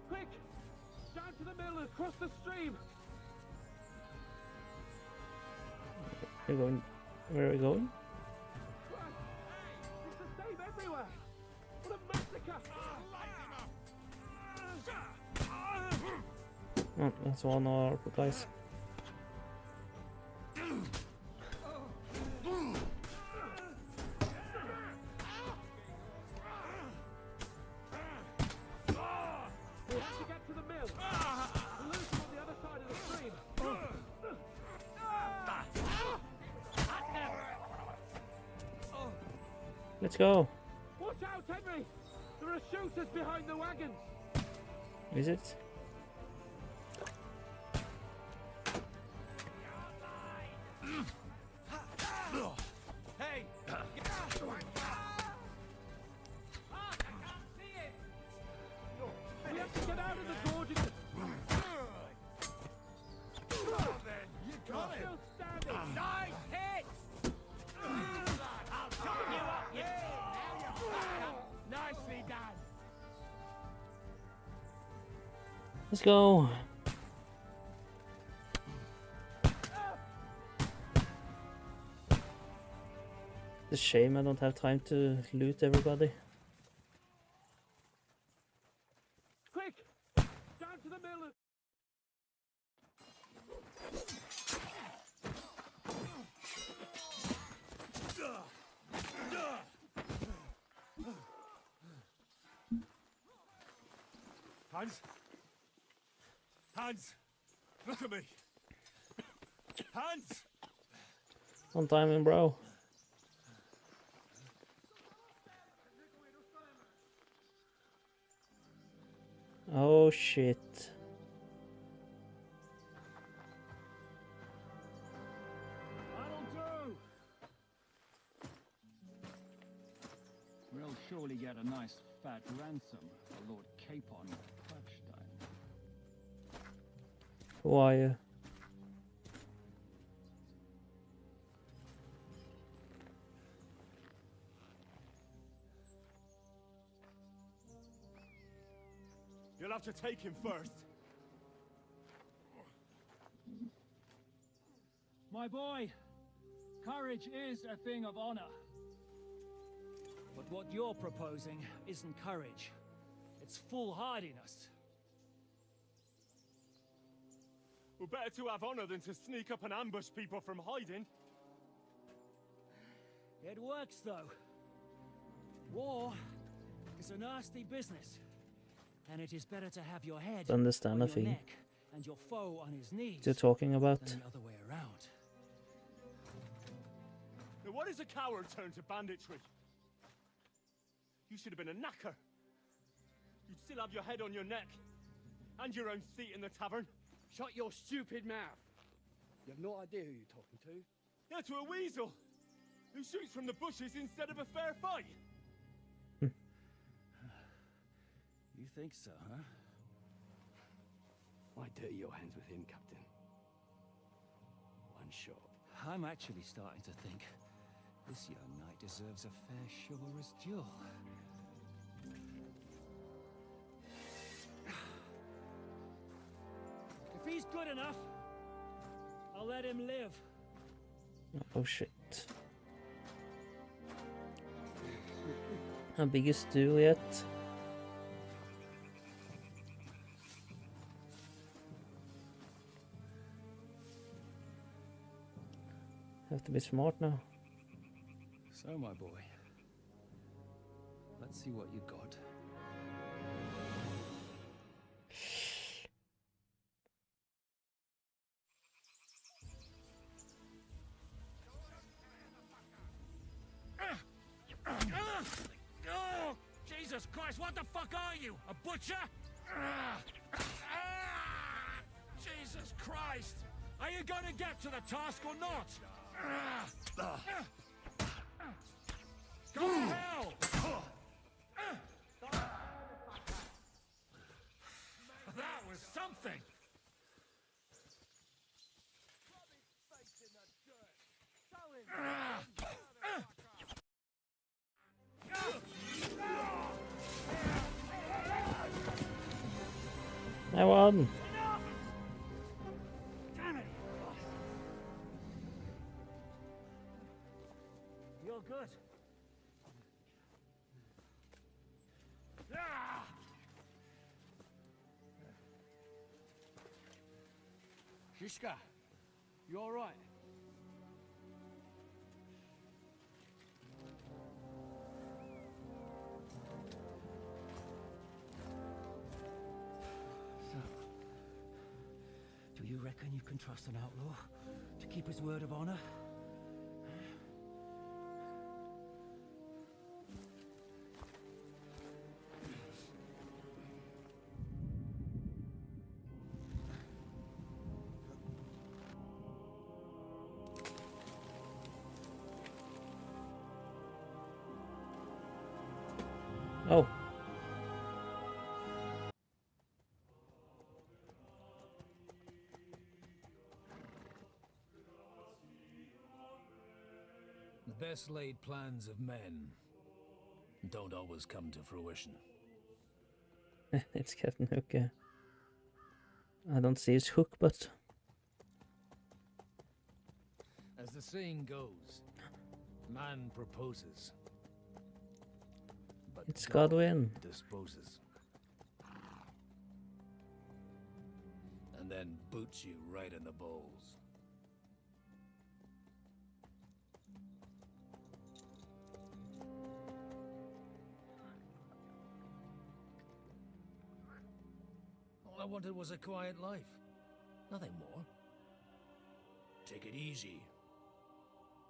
Speaker 9: Quick! Down to the mill and across the stream!
Speaker 4: We're going. Where are we going?
Speaker 9: It's the same everywhere! What a massacre!
Speaker 4: Oh, that's one of our guys.
Speaker 9: We have to get to the mill! We'll lose them on the other side of the stream!
Speaker 4: Let's go.
Speaker 9: Watch out, Henry! There are shooters behind the wagons!
Speaker 4: Is it?
Speaker 8: Hey!
Speaker 9: We have to get out of the gorge and... You got it! Still standing! Nice hit!
Speaker 4: Let's go. It's a shame I don't have time to loot everybody.
Speaker 9: Quick! Down to the mill!
Speaker 1: Hans? Hans! Look at me! Hans!
Speaker 4: On timing, bro. Oh shit.
Speaker 9: That'll do!
Speaker 16: We'll surely get a nice fat ransom for Lord Capon Clutchstein.
Speaker 4: Who are you?
Speaker 1: You'll have to take him first.
Speaker 16: My boy, courage is a thing of honor. But what you're proposing isn't courage. It's foolhardiness.
Speaker 1: We're better to have honor than to sneak up and ambush people from hiding.
Speaker 16: It works, though. War is a nasty business. And it is better to have your head
Speaker 4: Understand
Speaker 16: on your
Speaker 4: nothing.
Speaker 16: neck and your foe on his knees
Speaker 4: You're talking about.
Speaker 16: than the other way around.
Speaker 1: Now what is a coward turned to banditry? You should have been a knacker. You'd still have your head on your neck. And your own seat in the tavern.
Speaker 17: Shut your stupid mouth. You have no idea who you're talking to.
Speaker 1: Yeah, to a weasel. Who shoots from the bushes instead of a fair fight.
Speaker 16: You think so, huh?
Speaker 17: Why dirty your hands with him, Captain? One shot.
Speaker 16: I'm actually starting to think this young knight deserves a fair chivalrous duel. If he's good enough, I'll let him live.
Speaker 4: Oh shit. Our biggest duel yet. Have to be smart now.
Speaker 16: So, my boy, let's see what you got.
Speaker 9: Oh, Jesus Christ, what the fuck are you? A butcher? Jesus Christ! Are you gonna get to the task or not? Go to hell! That was something!
Speaker 4: I won.
Speaker 16: Damn it! You're good.
Speaker 17: Shishka, you all right?
Speaker 16: Do you reckon you can trust an outlaw to keep his word of honor?
Speaker 4: Oh.
Speaker 18: The best laid plans of men don't always come to fruition.
Speaker 4: It's Captain Hooker. I don't see his hook, but
Speaker 18: As the saying goes, man proposes, but
Speaker 4: it's Godwin.
Speaker 18: disposes. And then boots you right in the balls. All I wanted was a quiet life. Nothing more. Take it easy.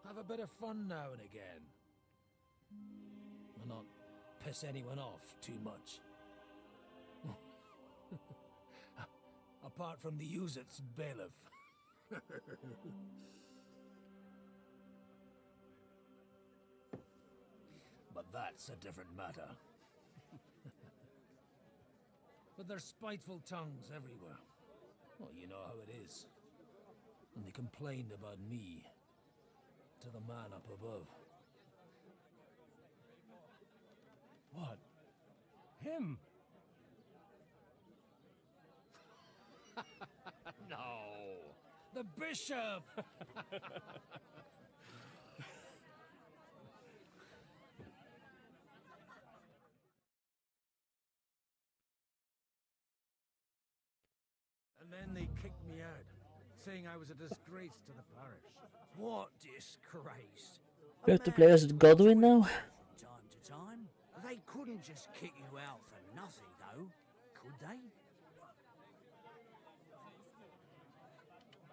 Speaker 18: Have a bit of fun now and again. And not piss anyone off too much. Apart from the Uzit's bailiff. But that's a different matter. But there's spiteful tongues everywhere. Well, you know how it is. And they complained about me to the man up above.
Speaker 17: What? Him?
Speaker 18: No! The bishop!
Speaker 19: And then they kicked me out, saying I was a disgrace to the parish.
Speaker 1: What disgrace?
Speaker 4: We have to play as Godwin now.
Speaker 1: From time to time. They couldn't just kick you out for nothing, though, could they?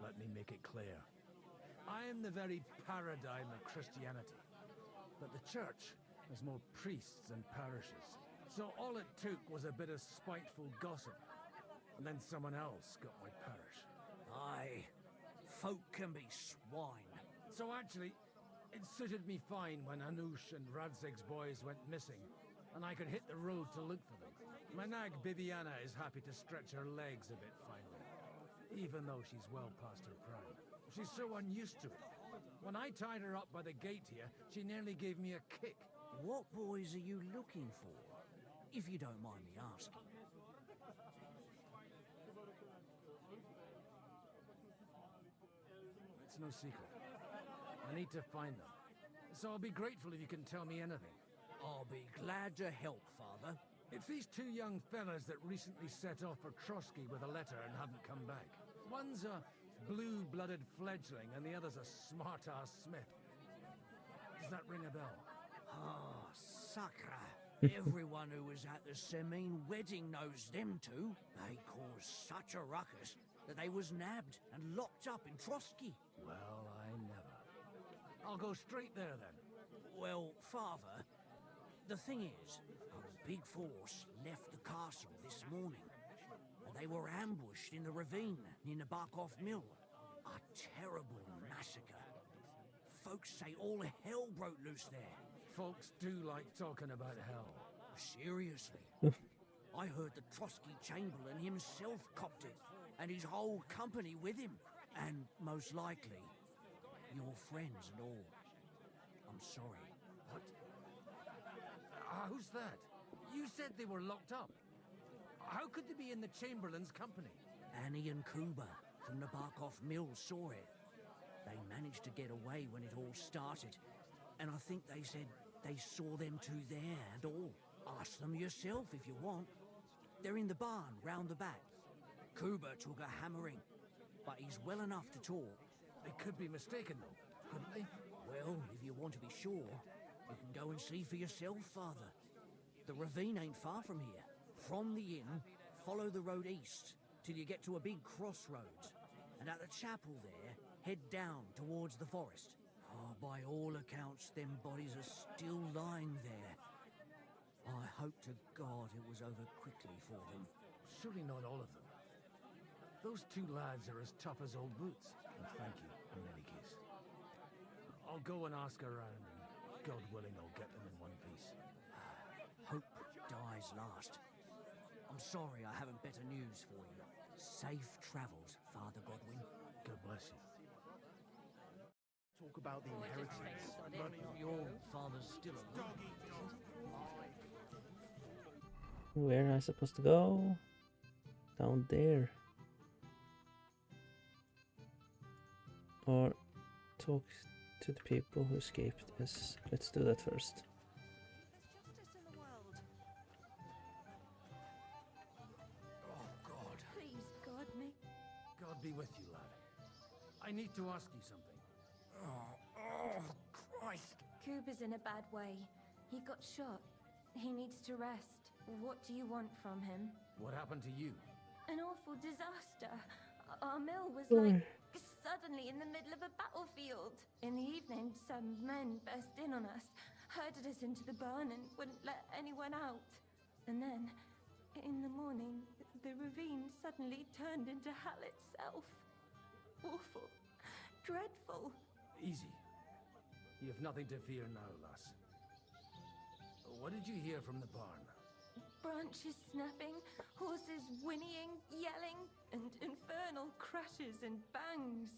Speaker 19: Let me make it clear. I am the very paradigm of Christianity. But the church has more priests and parishes. So all it took was a bit of spiteful gossip. And then someone else got my parish.
Speaker 1: Aye, folk can be swine.
Speaker 19: So actually, it suited me fine when Anush and Radzig's boys went missing, and I could hit the road to look for them. My nag Bibiana is happy to stretch her legs a bit finally, even though she's well past her prime. She's so unused to it. When I tied her up by the gate here, she nearly gave me a kick.
Speaker 1: What boys are you looking for, if you don't mind me asking?
Speaker 19: It's no secret. I need to find them. So I'll be grateful if you can tell me anything.
Speaker 1: I'll be glad to help, Father.
Speaker 19: It's these two young fellas that recently set off for Trotsky with a letter and haven't come back. One's a blue-blooded fledgling and the other's a smart-ass smith. Does that ring a bell?
Speaker 1: Ah, Sakra. Everyone who was at the Semine wedding knows them two. They caused such a ruckus that they was nabbed and locked up in Trotsky.
Speaker 19: Well, I never. I'll go straight there then.
Speaker 1: Well, Father, the thing is, a big force left the castle this morning. And they were ambushed in the ravine near Nebakov mill. A terrible massacre. Folks say all hell broke loose there.
Speaker 19: Folks do like talking about hell.
Speaker 1: Seriously. I heard the Trotsky Chamberlain himself copped it, and his whole company with him. And most likely, your friends and all. I'm sorry.
Speaker 19: What? Who's that? You said they were locked up. How could they be in the Chamberlain's company?
Speaker 1: Annie and Kuba from the Nebakov mill saw it. They managed to get away when it all started, and I think they said they saw them two there and all. Ask them yourself if you want. They're in the barn round the back. Kuba took a hammering, but he's well enough to talk.
Speaker 19: They could be mistaken though, couldn't they?
Speaker 1: Well, if you want to be sure, you can go and see for yourself, Father. The ravine ain't far from here. From the inn, follow the road east till you get to a big crossroads. And at the chapel there, head down towards the forest. Oh, by all accounts, them bodies are still lying there. I hope to God it was over quickly for them.
Speaker 19: Surely not all of them. Those two lads are as tough as old boots. And thank you, in any case. I'll go and ask around, and God willing, I'll get them in one piece.
Speaker 1: Hope dies last. I'm sorry I haven't better news for you. Safe travels, Father Godwin.
Speaker 19: God bless you.
Speaker 12: Talk about the inheritance.
Speaker 1: But your father's still alive.
Speaker 4: Where am I supposed to go? Down there. or talk to the people who escaped? Yes, let's do that first.
Speaker 19: Oh, God.
Speaker 13: Please, God,
Speaker 19: God be with you, lad. I need to ask you something.
Speaker 13: Oh, Christ. Kuba's in a bad way. He got shot. He needs to rest. What do you want from him?
Speaker 19: What happened to you?
Speaker 13: An awful disaster. Our mill was
Speaker 4: Mm.
Speaker 13: like suddenly in the middle of a battlefield. In the evening, some men burst in on us, herded us into the barn and wouldn't let anyone out. And then, in the morning, the ravine suddenly turned into hell itself. Awful. Dreadful.
Speaker 19: Easy. You have nothing to fear now, lass. What did you hear from the barn?
Speaker 13: Branches snapping, horses whinnying, yelling, and infernal crashes and bangs.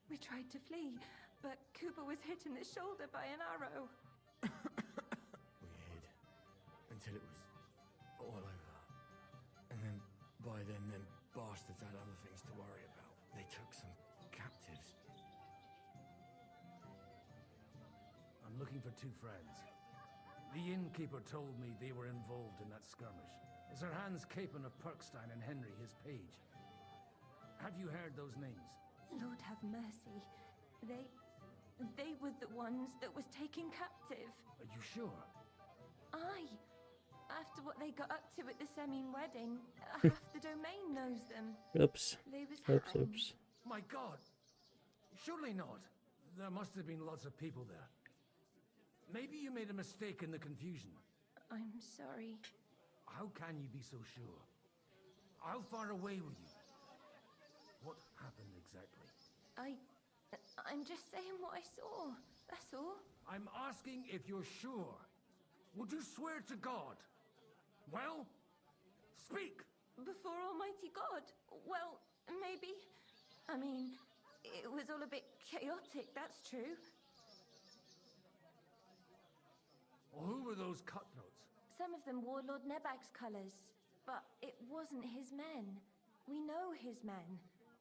Speaker 13: We tried to flee, but Cooper was hit in the shoulder by an arrow.
Speaker 17: We hid until it was all over. And then, by then, them bastards had other things to worry about. They took some captives.
Speaker 19: I'm looking for two friends. The innkeeper told me they were involved in that skirmish. Sir Hans Capon of Perkstein and Henry, his page. Have you heard those names?
Speaker 13: Lord have mercy. They were the ones that was taken captive.
Speaker 19: Are you sure?
Speaker 13: Aye. After what they got up to at the Semine wedding, half the domain knows them.
Speaker 4: Oops.
Speaker 13: They was
Speaker 4: Oops,
Speaker 13: hanged.
Speaker 4: oops.
Speaker 19: My God! Surely not. There must have been lots of people there. Maybe you made a mistake in the confusion.
Speaker 13: I'm sorry.
Speaker 19: How can you be so sure? How far away were you? What happened exactly?
Speaker 13: I'm just saying what I saw. That's all.
Speaker 19: I'm asking if you're sure. Would you swear to God? Well, speak!
Speaker 13: Before Almighty God? Well, maybe. I mean, it was all a bit chaotic, that's true.
Speaker 19: Well, who were those cutthroats?
Speaker 13: Some of them wore Lord Nebak's colours, but it wasn't his men. We know his men.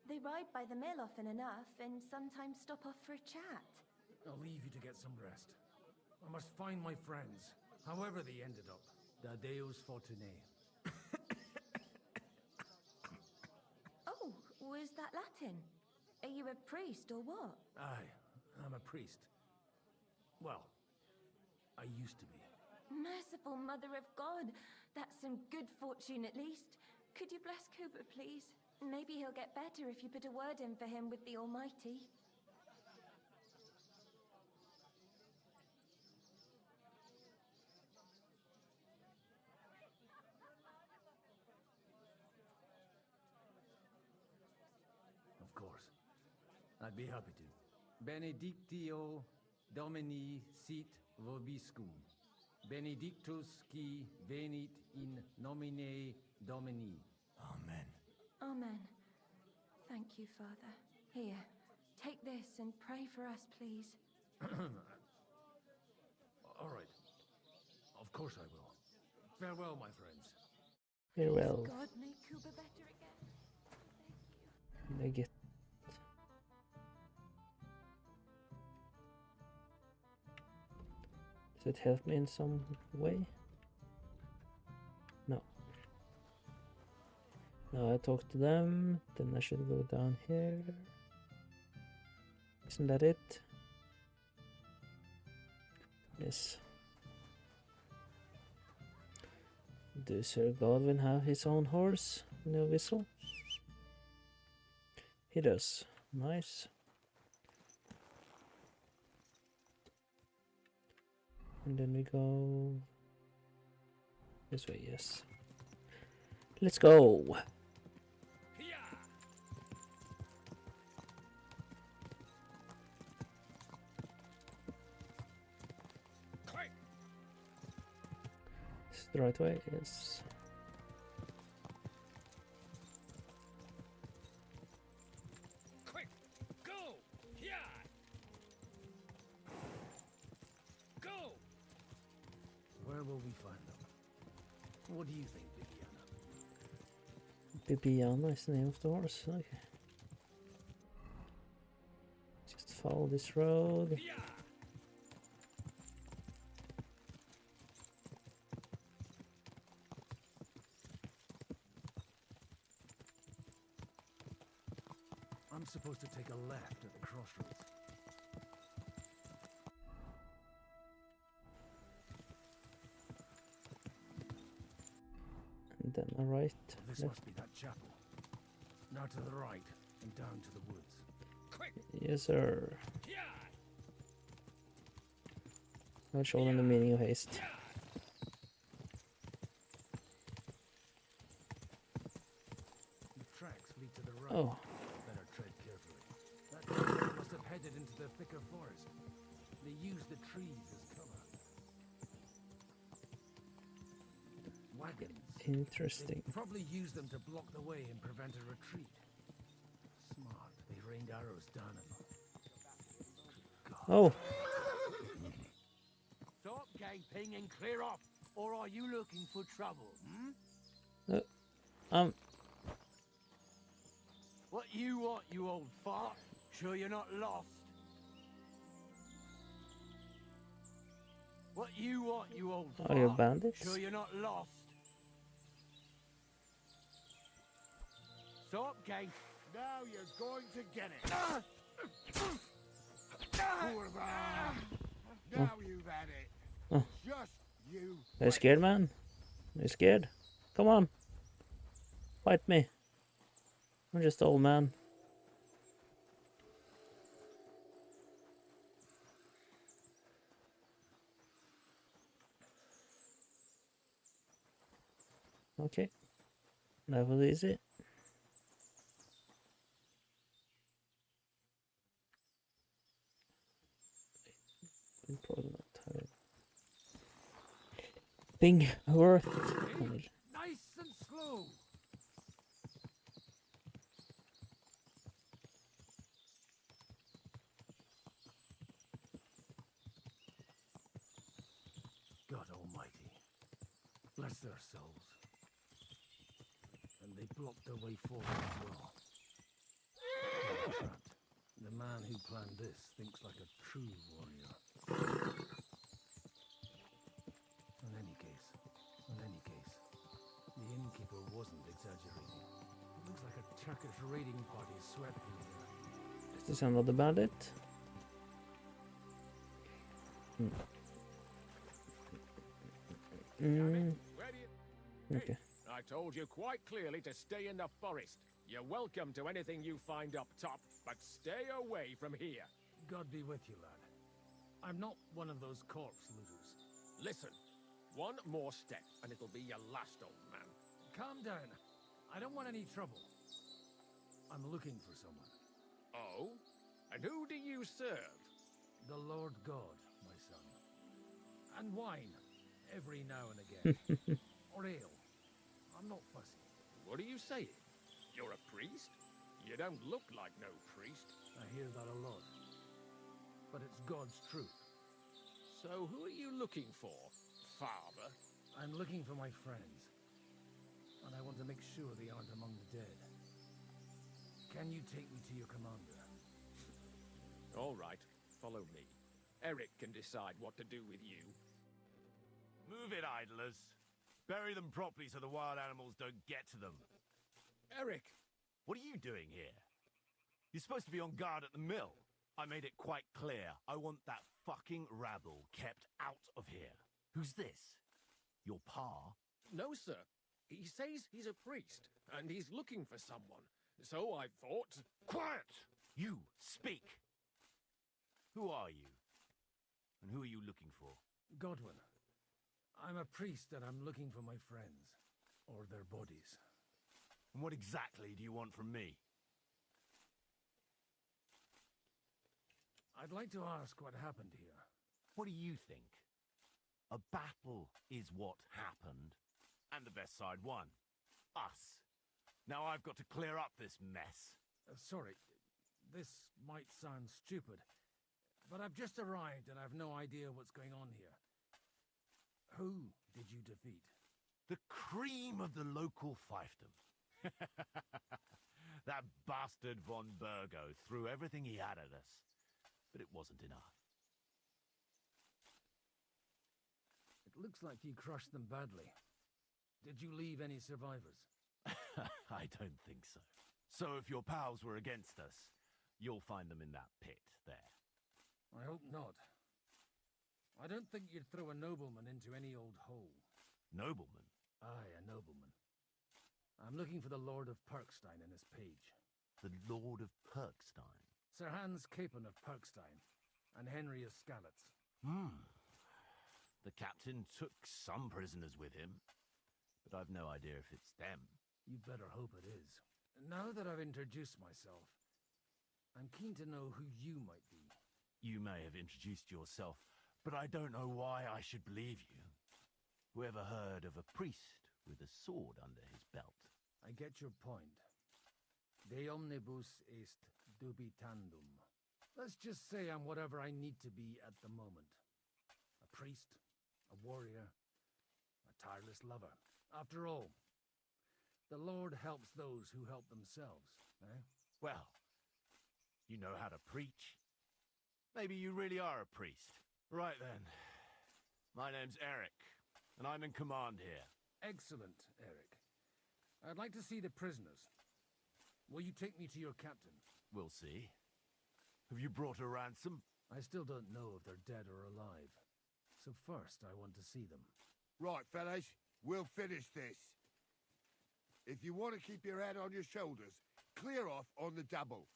Speaker 13: They ride by the mill often enough, and sometimes stop off for a chat.
Speaker 19: I'll leave you to get some rest. I must find my friends, however they ended up. Da Deus Fortunae.
Speaker 13: Oh, was that Latin? Are you a priest or what?
Speaker 19: Aye, I'm a priest. Well, I used to be.
Speaker 13: Merciful Mother of God, that's some good fortune at least. Could you bless Cooper, please? Maybe he'll get better if you put a word in for him with the Almighty.
Speaker 19: Of course. I'd be happy to. Benedictio Domini sit vobiscum. Benedictus qui venit in nomine Domini.
Speaker 17: Amen.
Speaker 13: Amen. Thank you, Father. Here, take this and pray for us, please.
Speaker 19: All right. Of course I will. Farewell, my friends.
Speaker 4: Farewell.
Speaker 13: God make Kuba better again.
Speaker 4: I get. Does it help me in some way? No. Now I talk to them, then I should go down here. Isn't that it? Yes. Does Sir Godwin have his own horse? No whistle? He does. Nice. And then we go this way, yes. Let's go. It's the right way, yes.
Speaker 18: Quick, go! Yeah! Go!
Speaker 19: Where will we find them? What do you think, Bibiana?
Speaker 4: Bibiana is the name of the horse. Okay. follow this road.
Speaker 19: I'm supposed to take a left at the crossroads.
Speaker 4: And then a right.
Speaker 19: This
Speaker 4: Left.
Speaker 19: must be that chapel. Now to the right and down to the woods.
Speaker 4: Yes, sir. I'll show them the meaning of haste.
Speaker 19: The tracks lead to the right.
Speaker 4: Oh.
Speaker 19: Better tread carefully. That trail must have headed into the thicker forest. They used the trees as cover. Wagons.
Speaker 4: Interesting.
Speaker 19: They probably used them to block the way and prevent a retreat. Smart. They rained arrows down at them.
Speaker 4: Oh.
Speaker 3: Stop gaping and clear off, or are you looking for trouble, hmm? What you want, you old fart? Sure you're not lost? What you want, you old fart?
Speaker 4: Are you bandits?
Speaker 3: Sure you're not lost? Stop, Gay. Now you're going to get it. Now you've had it.
Speaker 4: Oh.
Speaker 3: Just you.
Speaker 4: Are you scared, man? Are you scared? Come on. Fight me. I'm just old man. Okay. That was easy. Probably not tired. Thing worth it.
Speaker 19: Nice and slow. God Almighty, bless their souls. And they blocked their way forward as well. They're trapped. The man who planned this thinks like a true warrior. In any case, the innkeeper wasn't exaggerating. It looks like a Turkish raiding party swept through here.
Speaker 4: Is this another bandit? Okay.
Speaker 9: I told you quite clearly to stay in the forest. You're welcome to anything you find up top, but stay away from here.
Speaker 19: God be with you, lad. I'm not one of those corpse looters.
Speaker 9: Listen, one more step and it'll be your last, old man.
Speaker 19: Calm down. I don't want any trouble. I'm looking for someone.
Speaker 9: Oh? And who do you serve?
Speaker 19: The Lord God, my son. And wine, every now and again. Or ale. I'm not fussy.
Speaker 9: What are you saying? You're a priest? You don't look like no priest.
Speaker 19: I hear that a lot. But it's God's truth.
Speaker 9: So who are you looking for, Father?
Speaker 19: I'm looking for my friends. And I want to make sure they aren't among the dead. Can you take me to your commander?
Speaker 9: All right, follow me. Eric can decide what to do with you.
Speaker 6: Move it, idlers. Bury them properly so the wild animals don't get to them.
Speaker 9: Eric!
Speaker 6: What are you doing here? You're supposed to be on guard at the mill. I made it quite clear. I want that fucking rabble kept out of here. Who's this? Your pa?
Speaker 9: No, sir. He says he's a priest, and he's looking for someone. So I thought...
Speaker 6: Quiet! You, speak! Who are you? And who are you looking for?
Speaker 19: Godwin. I'm a priest and I'm looking for my friends. Or their bodies.
Speaker 6: And what exactly do you want from me?
Speaker 19: I'd like to ask what happened here.
Speaker 6: What do you think? A battle is what happened. And the best side won. Us. Now I've got to clear up this mess.
Speaker 19: Sorry, this might sound stupid, but I've just arrived and I've no idea what's going on here. Who did you defeat?
Speaker 6: The cream of the local fiefdom. That bastard Von Bergow threw everything he had at us.
Speaker 20: but it wasn't enough.
Speaker 19: It looks like you crushed them badly. Did you leave any survivors?
Speaker 20: I don't think so. So if your pals were against us, you'll find them in that pit there.
Speaker 19: I hope not. I don't think you'd throw a nobleman into any old hole.
Speaker 20: Nobleman?
Speaker 19: Aye, a nobleman. I'm looking for the Lord of Perkstein in this page.
Speaker 20: The Lord of Perkstein?
Speaker 19: Sir Hans Capon of Perkstein, and Henry of Skalitz.
Speaker 20: The captain took some prisoners with him, but I've no idea if it's them.
Speaker 19: You'd better hope it is. Now that I've introduced myself, I'm keen to know who you might be.
Speaker 20: You may have introduced yourself, but I don't know why I should believe you. Whoever heard of a priest with a sword under his belt?
Speaker 19: I get your point. De omnibus est dubitandum. Let's just say I'm whatever I need to be at the moment. A priest, a warrior, a tireless lover. After all, the Lord helps those who help themselves, eh?
Speaker 20: Well, you know how to preach. Maybe you really are a priest. Right then. My name's Eric, and I'm in command here.
Speaker 19: Excellent, Eric. I'd like to see the prisoners. Will you take me to your captain?
Speaker 20: We'll see. Have you brought a ransom?
Speaker 19: I still don't know if they're dead or alive. So first, I want to see them.
Speaker 10: Right, fellas, we'll finish this. If you want to keep your head on your shoulders, clear off on the double.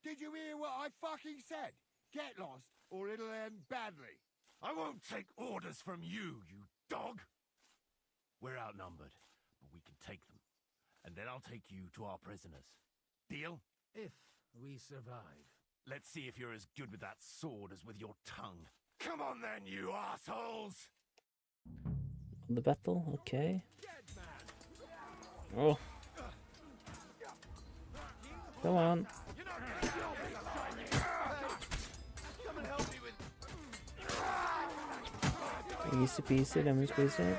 Speaker 10: Did you hear what I fucking said? Get lost, or it'll end badly.
Speaker 20: I won't take orders from you, you dog! We're outnumbered, but we can take them. And then I'll take you to our prisoners. Deal?
Speaker 19: If we survive.
Speaker 20: Let's see if you're as good with that sword as with your tongue. Come on then, you assholes!
Speaker 4: The battle, okay. Oh. Come on. Easy peasy, lemon squeezy.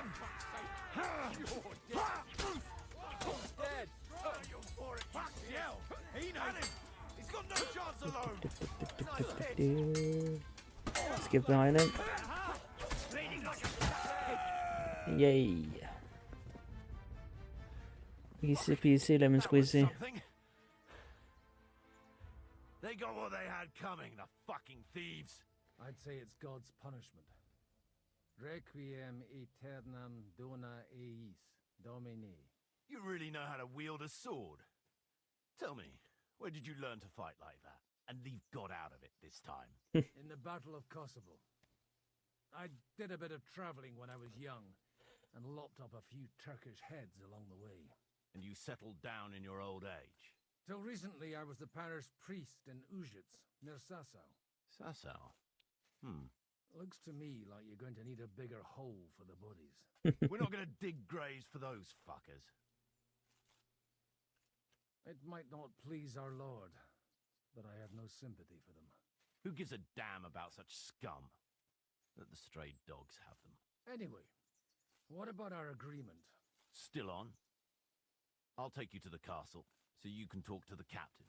Speaker 4: Skip behind him. Yay. Easy peasy, lemon squeezy.
Speaker 20: They got what they had coming, the fucking thieves.
Speaker 19: I'd say it's God's punishment. Requiem aeternam dona eis, Domine.
Speaker 20: You really know how to wield a sword. Tell me, where did you learn to fight like that? And leave God out of it this time?
Speaker 19: In the Battle of Kosovo. I did a bit of traveling when I was young, and lopped up a few Turkish heads along the way.
Speaker 20: And you settled down in your old age?
Speaker 19: Till recently, I was the parish priest in Ujits, near Sasau.
Speaker 20: Sasau?
Speaker 19: Looks to me like you're going to need a bigger hole for the bodies.
Speaker 20: We're not going to dig graves for those fuckers.
Speaker 19: It might not please our Lord, but I have no sympathy for them.
Speaker 20: Who gives a damn about such scum? Let the stray dogs have them.
Speaker 19: Anyway, what about our agreement?
Speaker 20: Still on? I'll take you to the castle, so you can talk to the captain.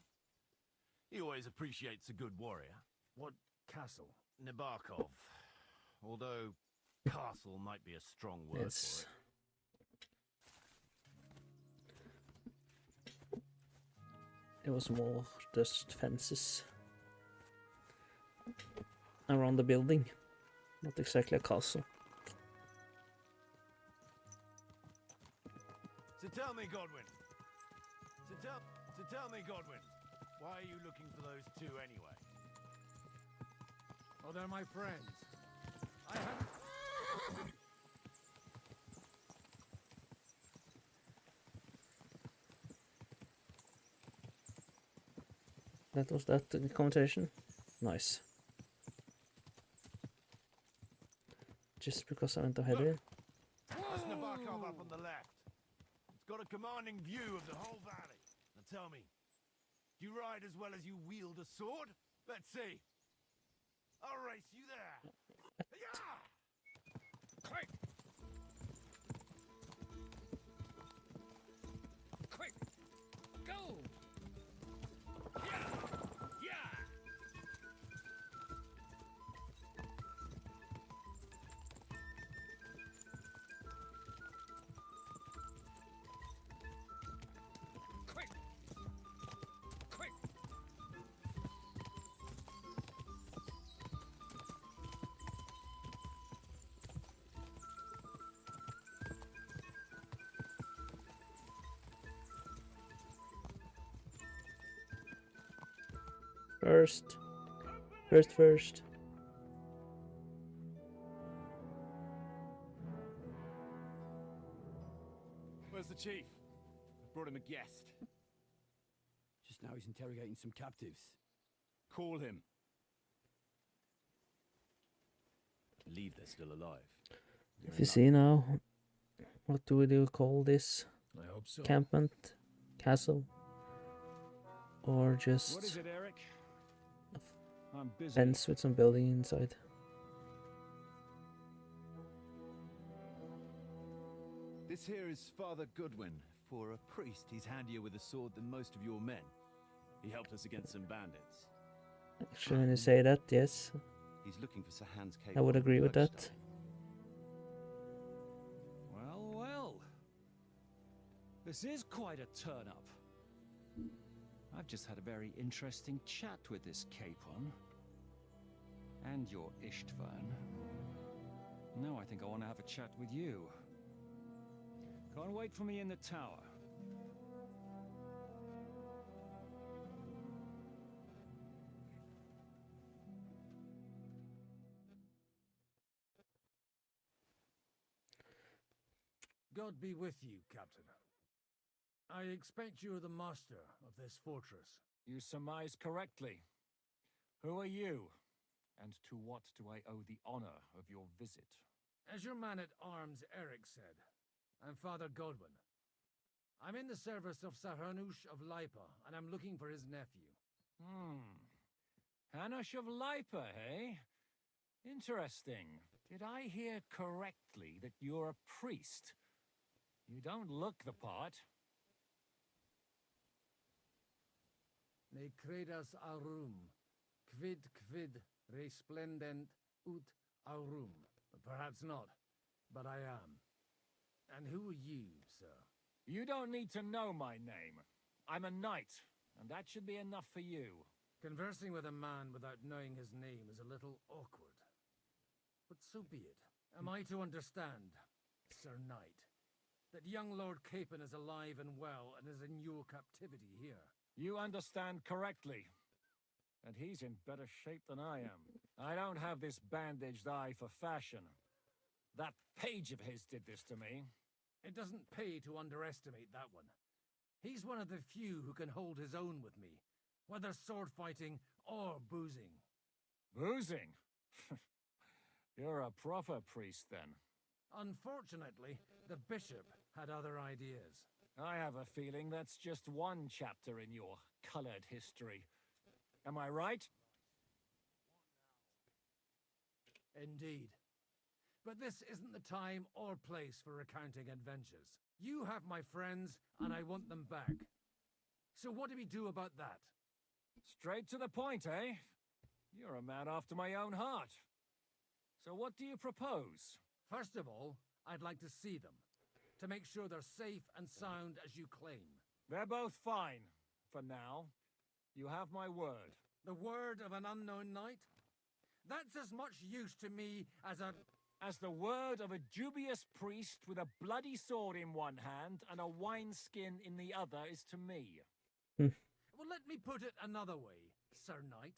Speaker 20: He always appreciates a good warrior.
Speaker 19: What castle?
Speaker 20: Nebakov. Although, castle might be a strong word for it.
Speaker 4: It was more just fences around the building, not exactly a castle.
Speaker 20: So tell me, Godwin. So tell me, Godwin. Why are you looking for those two anyway?
Speaker 19: Oh, they're my friends. I haven't...
Speaker 4: That was that conversation. Nice. Just because I went ahead here.
Speaker 20: That's Nebakov up on the left. It's got a commanding view of the whole valley. Now tell me, do you ride as well as you wield a sword? Let's see. I'll race you there.
Speaker 16: Quick! Quick! Go! Yeah!
Speaker 4: First.
Speaker 9: Where's the chief? I brought him a guest.
Speaker 21: Just now he's interrogating some captives.
Speaker 9: Call him.
Speaker 22: Believe they're still alive.
Speaker 4: If you see now, what do we call this?
Speaker 18: I hope so.
Speaker 4: Campment? Castle? Or just
Speaker 16: What is it, Eric? I'm busy.
Speaker 4: fence with some building inside?
Speaker 22: This here is Father Goodwin. For a priest, he's handier with a sword than most of your men. He helped us against some bandits.
Speaker 4: Actually, when you say that, yes,
Speaker 22: He's looking for Sir Hans
Speaker 4: I would agree with that.
Speaker 16: Well, well. This is quite a turn-up. I've just had a very interesting chat with this Capon. And your Istvan. Now I think I want to have a chat with you. Can't wait for me in the tower.
Speaker 19: God be with you, Captain. I expect you're the master of this fortress.
Speaker 16: You surmise correctly. Who are you? And to what do I owe the honor of your visit?
Speaker 19: As your man-at-arms Eric said, I'm Father Godwin. I'm in the service of Sir Hanush of Lipa, and I'm looking for his nephew.
Speaker 16: Hanush of Lipa, eh? Interesting. Did I hear correctly that you're a priest? You don't look the part.
Speaker 19: Ne credas aurum, quid resplendent ut aurum. Perhaps not, but I am. And who are you, sir?
Speaker 16: You don't need to know my name. I'm a knight, and that should be enough for you.
Speaker 19: Conversing with a man without knowing his name is a little awkward. But so be it. Am I to understand, Sir Knight, that young Lord Capon is alive and well and is in your captivity here?
Speaker 16: You understand correctly. And he's in better shape than I am. I don't have this bandaged eye for fashion. That page of his did this to me.
Speaker 19: It doesn't pay to underestimate that one. He's one of the few who can hold his own with me, whether sword fighting or boozing.
Speaker 16: Boozing? You're a proper priest, then.
Speaker 19: Unfortunately, the bishop had other ideas.
Speaker 16: I have a feeling that's just one chapter in your colored history. Am I right?
Speaker 19: Indeed. But this isn't the time or place for recounting adventures. You have my friends, and I want them back. So what do we do about that?
Speaker 16: Straight to the point, eh? You're a man after my own heart. So what do you propose?
Speaker 19: First of all, I'd like to see them, to make sure they're safe and sound as you claim.
Speaker 16: They're both fine, for now. You have my word.
Speaker 19: The word of an unknown knight? That's as much use to me
Speaker 16: as the word of a dubious priest with a bloody sword in one hand and a wineskin in the other is to me.
Speaker 19: Well, let me put it another way, Sir Knight.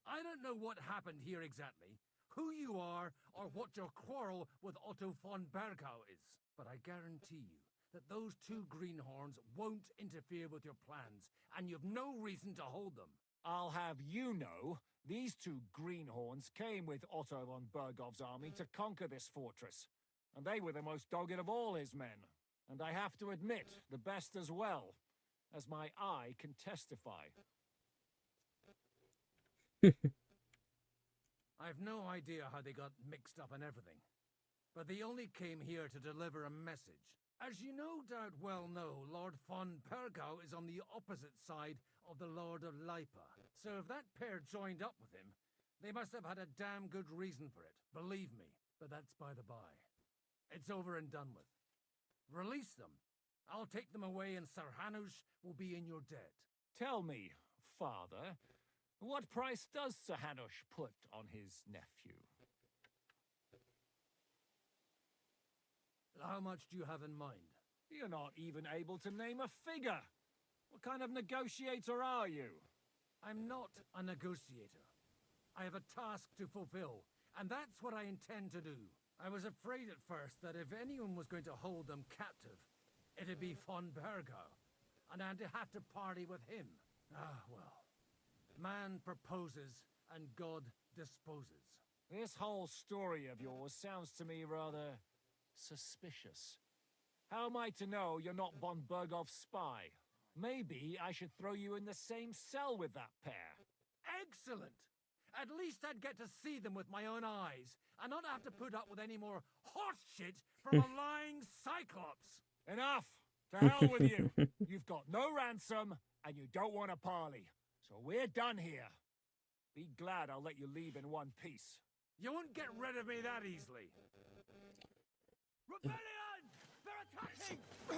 Speaker 19: I don't know what happened here exactly, who you are, or what your quarrel with Otto Van Bergow is. But I guarantee you that those two greenhorns won't interfere with your plans, and you've no reason to hold them.
Speaker 16: I'll have you know, these two greenhorns came with Otto Van Bergow's army to conquer this fortress, and they were the most dogged of all his men. And I have to admit, the best as well, as my eye can testify.
Speaker 19: I've no idea how they got mixed up in everything, but they only came here to deliver a message. As you no doubt well know, Lord Van Bergow is on the opposite side of the Lord of Lipa. So if that pair joined up with him, they must have had a damn good reason for it, believe me. But that's by the by. It's over and done with. Release them. I'll take them away and Sir Hanush will be in your debt.
Speaker 16: Tell me, Father, what price does Sir Hanush put on his nephew?
Speaker 19: How much do you have in mind?
Speaker 16: You're not even able to name a figure. What kind of negotiator are you?
Speaker 19: I'm not a negotiator. I have a task to fulfill, and that's what I intend to do. I was afraid at first that if anyone was going to hold them captive, it'd be Von Bergow, and I'd have to party with him. Ah, well. Man proposes, and God disposes.
Speaker 9: This whole story of yours sounds to me rather suspicious. How am I to know you're not Von Bergov's spy? Maybe I should throw you in the same cell with that pair.
Speaker 19: Excellent! At least I'd get to see them with my own eyes, and not have to put up with any more horse shit from a lying cyclops.
Speaker 9: Enough! To hell with you! You've got no ransom, and you don't want a parley. So we're done here. Be glad I'll let you leave in one piece.
Speaker 19: You won't get rid of me that easily. Rebellion! They're attacking!
Speaker 18: I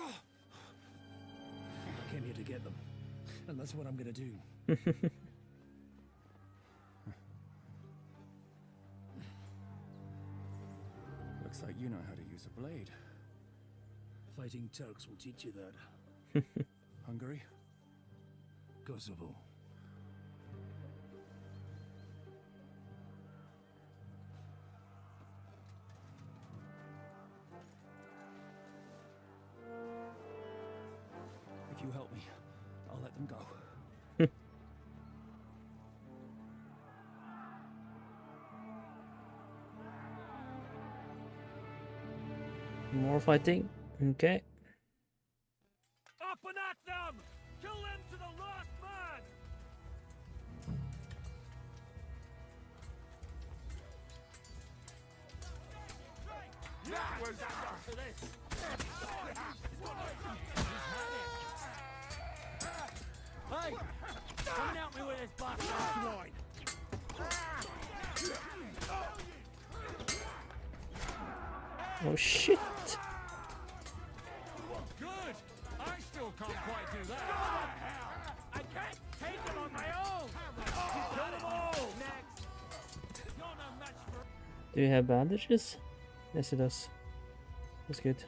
Speaker 18: came here to get them, and that's what I'm gonna do.
Speaker 16: Looks like you know how to use a blade.
Speaker 18: Fighting Turks will teach you that.
Speaker 16: Hungary?
Speaker 18: Kosovo.
Speaker 16: If you help me, I'll let them go.
Speaker 4: More fighting. Okay.
Speaker 9: Up and at them! Kill them to the last man!
Speaker 20: That was enough of this!
Speaker 1: Hey! Come and help me with this bastard line!
Speaker 4: Oh shit!
Speaker 9: Good! I still can't quite do that!
Speaker 1: I can't take them on my own! Kill them all! Next! You're no match for...
Speaker 4: Do you have bandages? Yes, it does. That's good.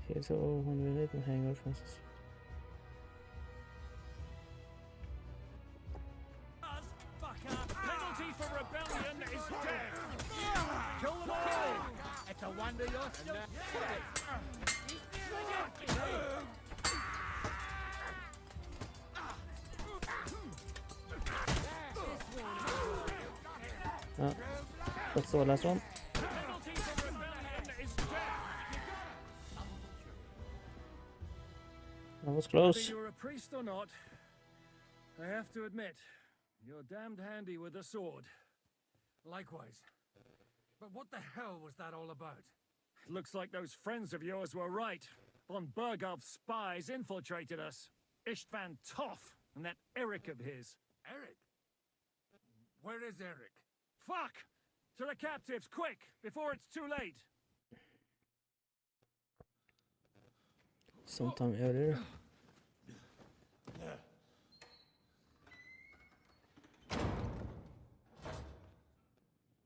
Speaker 4: Okay, so when we let them hang out, Francis.
Speaker 9: Penalty for rebellion is death! Kill them all!
Speaker 1: It's a wonder you're still...
Speaker 4: Oh, that's the last one. That was close.
Speaker 9: Whether you're a priest or not, I have to admit, you're damned handy with a sword.
Speaker 19: Likewise. But what the hell was that all about?
Speaker 9: Looks like those friends of yours were right. Von Bergov's spies infiltrated us. Istvan Toff and that Eric of his.
Speaker 19: Eric? Where is Eric?
Speaker 9: Fuck! To the captives, quick, before it's too late!
Speaker 4: Sometime earlier.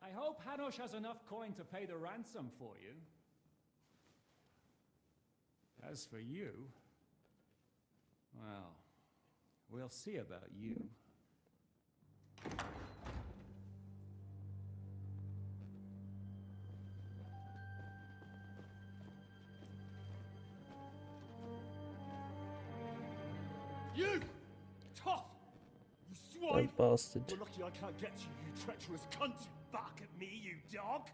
Speaker 16: I hope Hanush has enough coin to pay the ransom for you. As for you, well, we'll see about you.
Speaker 9: You! Toff! You swine!
Speaker 4: That bastard.
Speaker 8: We're lucky I can't get you, you treacherous cunt! Bark at me, you dog!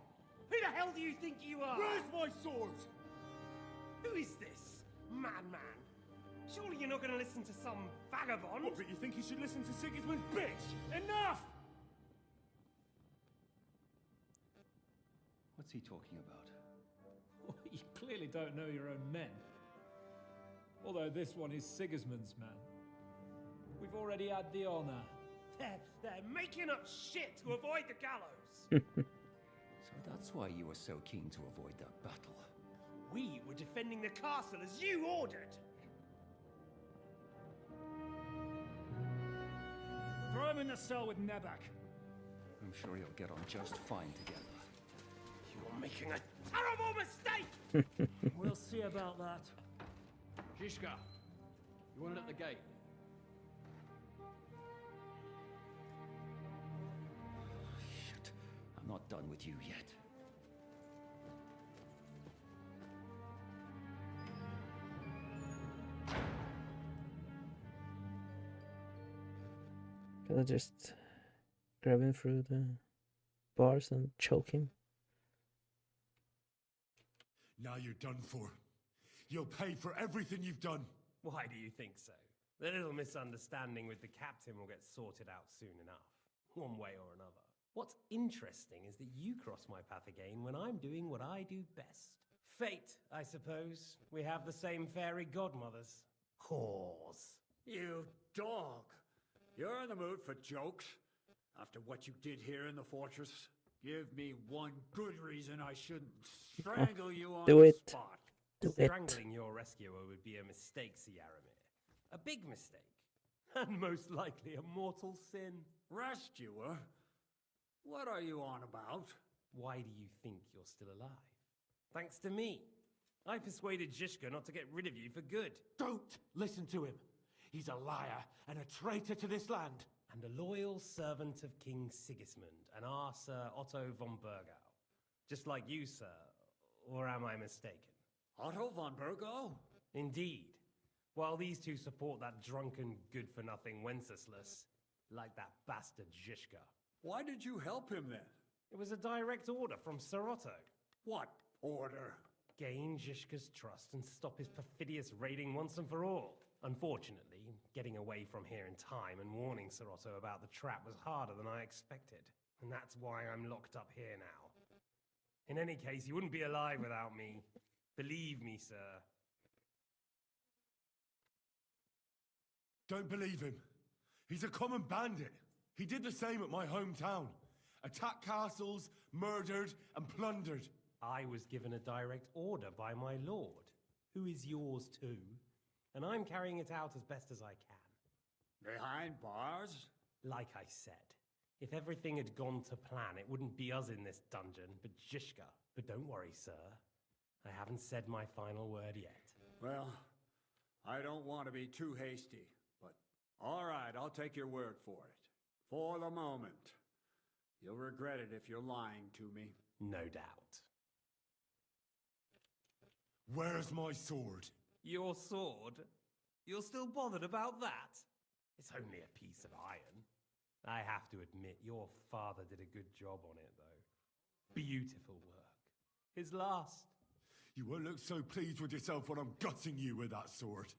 Speaker 8: Who the hell do you think you are?
Speaker 9: Where's my sword?
Speaker 8: Who is this? Madman! Surely you're not gonna listen to some vagabond?
Speaker 9: What, but you think you should listen to Sigismund's bitch? Enough!
Speaker 16: What's he talking about?
Speaker 9: You clearly don't know your own men. Although this one is Sigismund's man. We've already had the honor.
Speaker 8: They're making up shit to avoid the gallows!
Speaker 11: So that's why you were so keen to avoid that battle.
Speaker 8: We were defending the castle as you ordered!
Speaker 9: Throw him in the cell with Nebak.
Speaker 11: I'm sure you'll get on just fine together.
Speaker 1: You're making a terrible mistake!
Speaker 18: We'll see about that. Zhishka, you want it at the gate?
Speaker 11: Shit. I'm not done with you yet.
Speaker 4: Can I just grab him through the bars and choke him?
Speaker 2: Now you're done for. You'll pay for everything you've done.
Speaker 14: Why do you think so? The little misunderstanding with the captain will get sorted out soon enough, one way or another. What's interesting is that you cross my path again when I'm doing what I do best. Fate, I suppose. We have the same fairy godmothers. Whores.
Speaker 15: You dog! You're in the mood for jokes? After what you did here in the fortress? Give me one good reason I shouldn't strangle you on the spot.
Speaker 14: Strangling your rescuer would be a mistake, Yaramir. A big mistake. And most likely a mortal sin.
Speaker 15: Rescuer? What are you on about?
Speaker 14: Why do you think you're still alive? Thanks to me. I persuaded Zhishka not to get rid of you for good.
Speaker 5: Don't listen to him. He's a liar and a traitor to this land.
Speaker 14: And a loyal servant of King Sigismund and our Sir Otto Van Bergow. Just like you, sir. Or am I mistaken?
Speaker 15: Otto Van Bergow?
Speaker 14: Indeed. While these two support that drunken, good-for-nothing Wenceslas, like that bastard Zhishka.
Speaker 15: Why did you help him then?
Speaker 14: It was a direct order from Sir Otto.
Speaker 15: What order?
Speaker 14: Gain Zhishka's trust and stop his perfidious raiding once and for all. Unfortunately, getting away from here in time and warning Sir Otto about the trap was harder than I expected. And that's why I'm locked up here now. In any case, you wouldn't be alive without me. Believe me, sir.
Speaker 2: Don't believe him. He's a common bandit. He did the same at my hometown. Attacked castles, murdered, and plundered.
Speaker 14: I was given a direct order by my lord, who is yours too. And I'm carrying it out as best as I can.
Speaker 15: Behind bars?
Speaker 14: Like I said, if everything had gone to plan, it wouldn't be us in this dungeon, but Zhishka. But don't worry, sir. I haven't said my final word yet.
Speaker 15: Well, I don't want to be too hasty, but all right, I'll take your word for it. For the moment. You'll regret it if you're lying to me.
Speaker 14: No doubt.
Speaker 2: Where's my sword?
Speaker 14: Your sword? You're still bothered about that? It's only a piece of iron. I have to admit, your father did a good job on it, though. Beautiful work. His last.
Speaker 2: You won't look so pleased with yourself when I'm gutting you with that sword.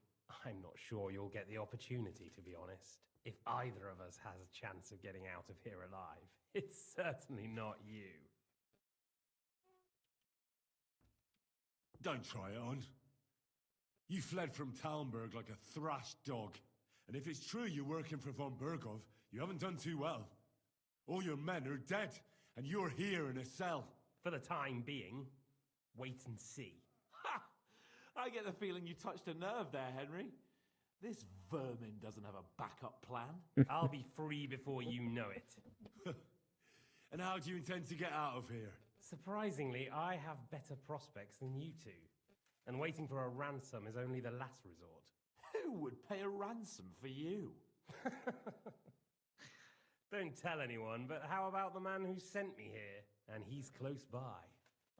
Speaker 14: I'm not sure you'll get the opportunity, to be honest. If either of us has a chance of getting out of here alive, it's certainly not you.
Speaker 2: Don't try it on. You fled from Talmberg like a thrashed dog. And if it's true you're working for Von Bergow, you haven't done too well. All your men are dead, and you're here in a cell.
Speaker 14: For the time being, wait and see.
Speaker 5: Ha! I get the feeling you touched a nerve there, Henry. This vermin doesn't have a backup plan.
Speaker 14: I'll be free before you know it.
Speaker 2: And how do you intend to get out of here?
Speaker 14: Surprisingly, I have better prospects than you two. And waiting for a ransom is only the last resort.
Speaker 5: Who would pay a ransom for you?
Speaker 14: Don't tell anyone, but how about the man who sent me here? And he's close by.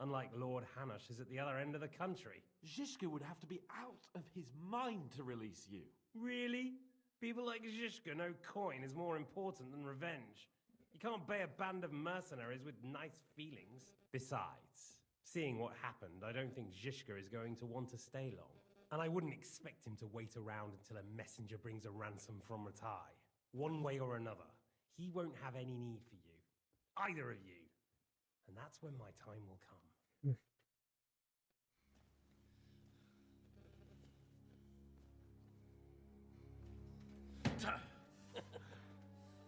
Speaker 14: Unlike Lord Hanush is at the other end of the country.
Speaker 5: Zhishka would have to be out of his mind to release you.
Speaker 14: Really? People like Zhishka know coin is more important than revenge. You can't pay a band of mercenaries with nice feelings. Besides, seeing what happened, I don't think Zhishka is going to want to stay long. And I wouldn't expect him to wait around until a messenger brings a ransom from Ratai. One way or another, he won't have any need for you. Either of you. And that's when my time will come.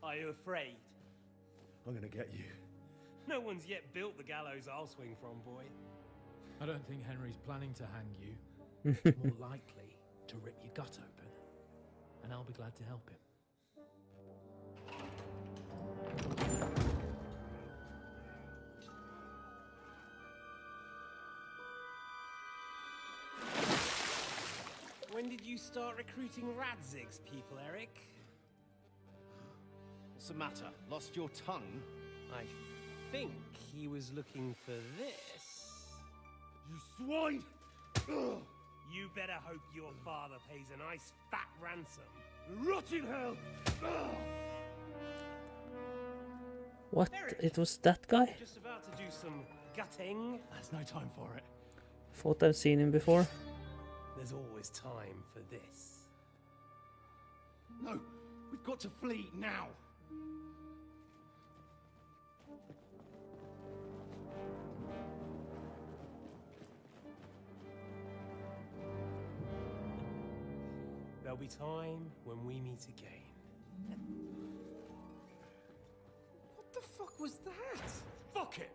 Speaker 14: Are you afraid?
Speaker 3: I'm gonna get you.
Speaker 14: No one's yet built the gallows I'll swing from, boy.
Speaker 18: I don't think Henry's planning to hang you. More likely to rip your gut open. And I'll be glad to help him.
Speaker 14: did you start recruiting Radzig's people, Eric?
Speaker 22: What's the matter? Lost your tongue?
Speaker 14: I think he was looking for this.
Speaker 20: You swine! Ugh.
Speaker 14: You better hope your father pays a nice fat ransom.
Speaker 20: Rot in hell! Ugh.
Speaker 4: What?
Speaker 14: Eric,
Speaker 4: It was that guy?
Speaker 14: just about to do some gutting.
Speaker 20: There's no time for it.
Speaker 4: Thought I've seen him before.
Speaker 14: There's always time for this.
Speaker 20: No, we've got to flee now.
Speaker 14: There'll be time when we meet again.
Speaker 20: What the fuck was that? Fuck it!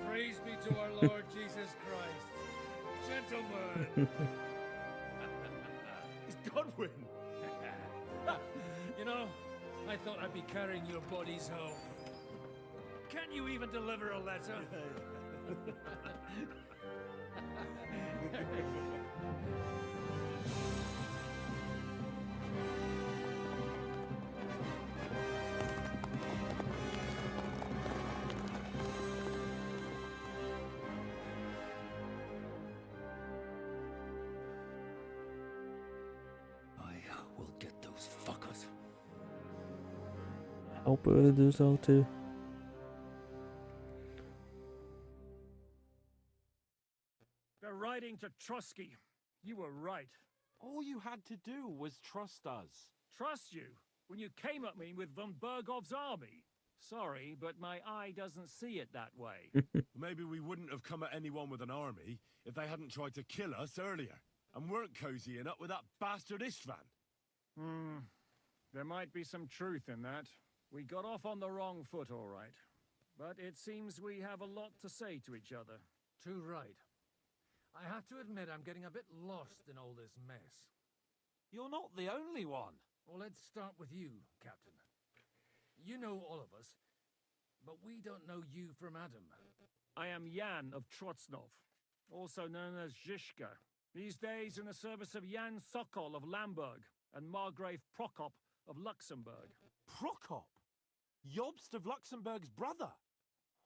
Speaker 18: Praise be to our Lord Jesus Christ. Gentlemen!
Speaker 20: It's Godwin!
Speaker 18: You know, I thought I'd be carrying your bodies home. Can't you even deliver a letter?
Speaker 20: I will get those fuckers.
Speaker 4: I hope we will do so too.
Speaker 18: They're riding to Trusky. You were right.
Speaker 5: All you had to do was trust us.
Speaker 18: Trust you? When you came at me with Van Bergov's army? Sorry, but my eye doesn't see it that way.
Speaker 2: Maybe we wouldn't have come at anyone with an army if they hadn't tried to kill us earlier and weren't cozying up with that bastard Istvan.
Speaker 18: There might be some truth in that. We got off on the wrong foot, all right. But it seems we have a lot to say to each other.
Speaker 19: Too right. I have to admit I'm getting a bit lost in all this mess.
Speaker 5: You're not the only one.
Speaker 19: Well, let's start with you, Captain. You know all of us, but we don't know you from Adam.
Speaker 18: I am Jan of Trotsnov, also known as Zhishka. These days in the service of Jan Sokol of Lamberg and Margrave Prokop of Luxembourg.
Speaker 5: Prokop? Jobst of Luxembourg's brother?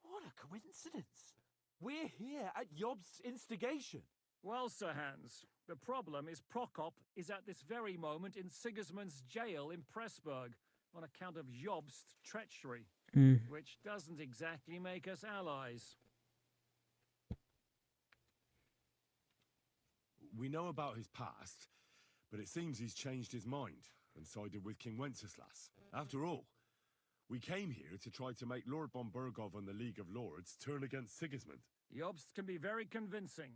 Speaker 5: What a coincidence. We're here at Jobst's instigation.
Speaker 18: Well, Sir Hans, the problem is Prokop is at this very moment in Sigismund's jail in Pressburg on account of Jobst's treachery, which doesn't exactly make us allies.
Speaker 2: We know about his past, but it seems he's changed his mind and sided with King Wenceslas. After all, we came here to try to make Lord von Bergow and the League of Lords turn against Sigismund.
Speaker 18: Jobst can be very convincing,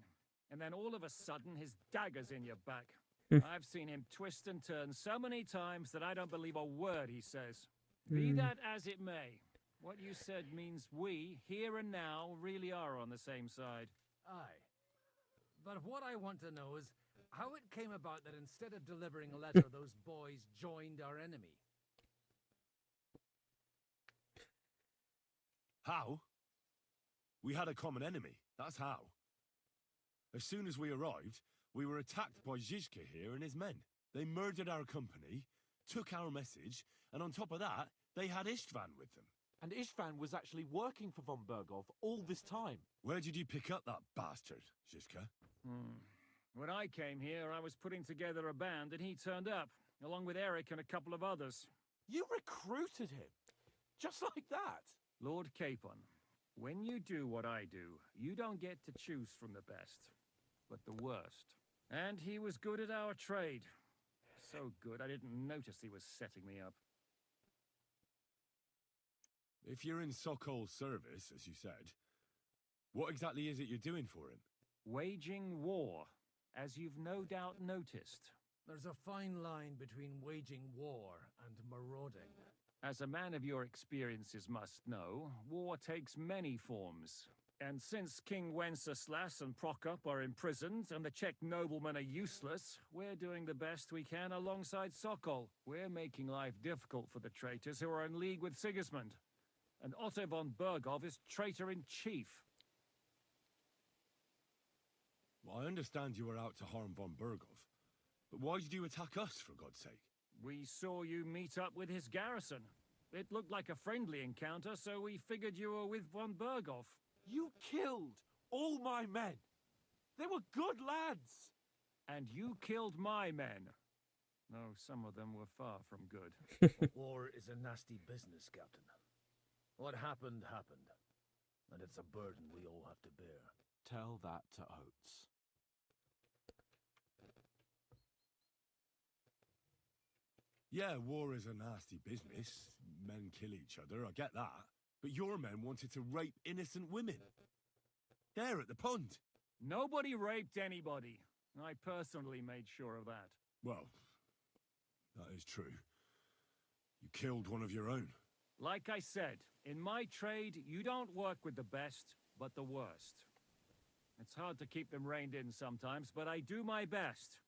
Speaker 18: and then all of a sudden his dagger's in your back. I've seen him twist and turn so many times that I don't believe a word he says. Be that as it may, what you said means we, here and now, really are on the same side.
Speaker 19: Aye. But what I want to know is how it came about that instead of delivering a letter, those boys joined our enemy.
Speaker 2: How? We had a common enemy, that's how. As soon as we arrived, we were attacked by Zhizka here and his men. They murdered our company, took our message, and on top of that, they had Istvan with them.
Speaker 5: And Istvan was actually working for von Bergow all this time.
Speaker 2: Where did you pick up that bastard, Zhizka?
Speaker 18: When I came here, I was putting together a band and he turned up, along with Eric and a couple of others.
Speaker 5: You recruited him? Just like that?
Speaker 18: Lord Capon, when you do what I do, you don't get to choose from the best, but the worst. And he was good at our trade. So good, I didn't notice he was setting me up.
Speaker 2: If you're in Sokol's service, as you said, what exactly is it you're doing for him?
Speaker 18: Waging war, as you've no doubt noticed.
Speaker 19: There's a fine line between waging war and marauding.
Speaker 18: As a man of your experiences must know, war takes many forms. And since King Wenceslas and Prokop are imprisoned and the Czech noblemen are useless, we're doing the best we can alongside Sokol. We're making life difficult for the traitors who are in league with Sigismund. And Otto Van Bergow is traitor-in-chief.
Speaker 2: Well, I understand you were out to harm von Bergow, but why did you attack us, for God's sake?
Speaker 18: We saw you meet up with his garrison. It looked like a friendly encounter, so we figured you were with von Bergow.
Speaker 5: You killed all my men. They were good lads.
Speaker 18: And you killed my men. No, some of them were far from good.
Speaker 1: War is a nasty business, Captain. What happened, happened. And it's a burden we all have to bear.
Speaker 5: Tell that to Oates.
Speaker 2: Yeah, war is a nasty business. Men kill each other, I get that. But your men wanted to rape innocent women. There at the pond.
Speaker 18: Nobody raped anybody. I personally made sure of that.
Speaker 2: Well, that is true. You killed one of your own.
Speaker 18: Like I said, in my trade, you don't work with the best, but the worst. It's hard to keep them reined in sometimes, but I do my best,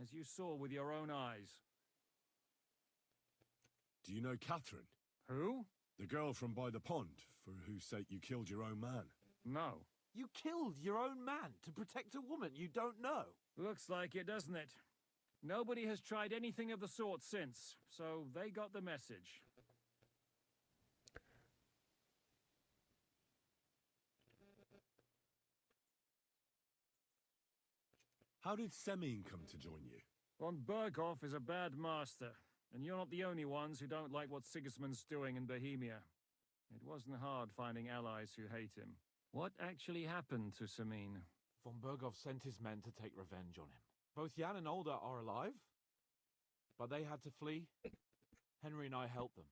Speaker 18: as you saw with your own eyes.
Speaker 2: Do you know Catherine?
Speaker 18: Who?
Speaker 2: The girl from by the pond, for whose sake you killed your own man.
Speaker 18: No.
Speaker 5: You killed your own man to protect a woman you don't know.
Speaker 18: Looks like it, doesn't it? Nobody has tried anything of the sort since, so they got the message.
Speaker 2: How did Semyon come to join you?
Speaker 18: Von Bergow is a bad master, and you're not the only ones who don't like what Sigismund's doing in Bohemia. It wasn't hard finding allies who hate him. What actually happened to Semyon?
Speaker 5: Von Bergow sent his men to take revenge on him. Both Jan and Olda are alive, but they had to flee. Henry and I helped them.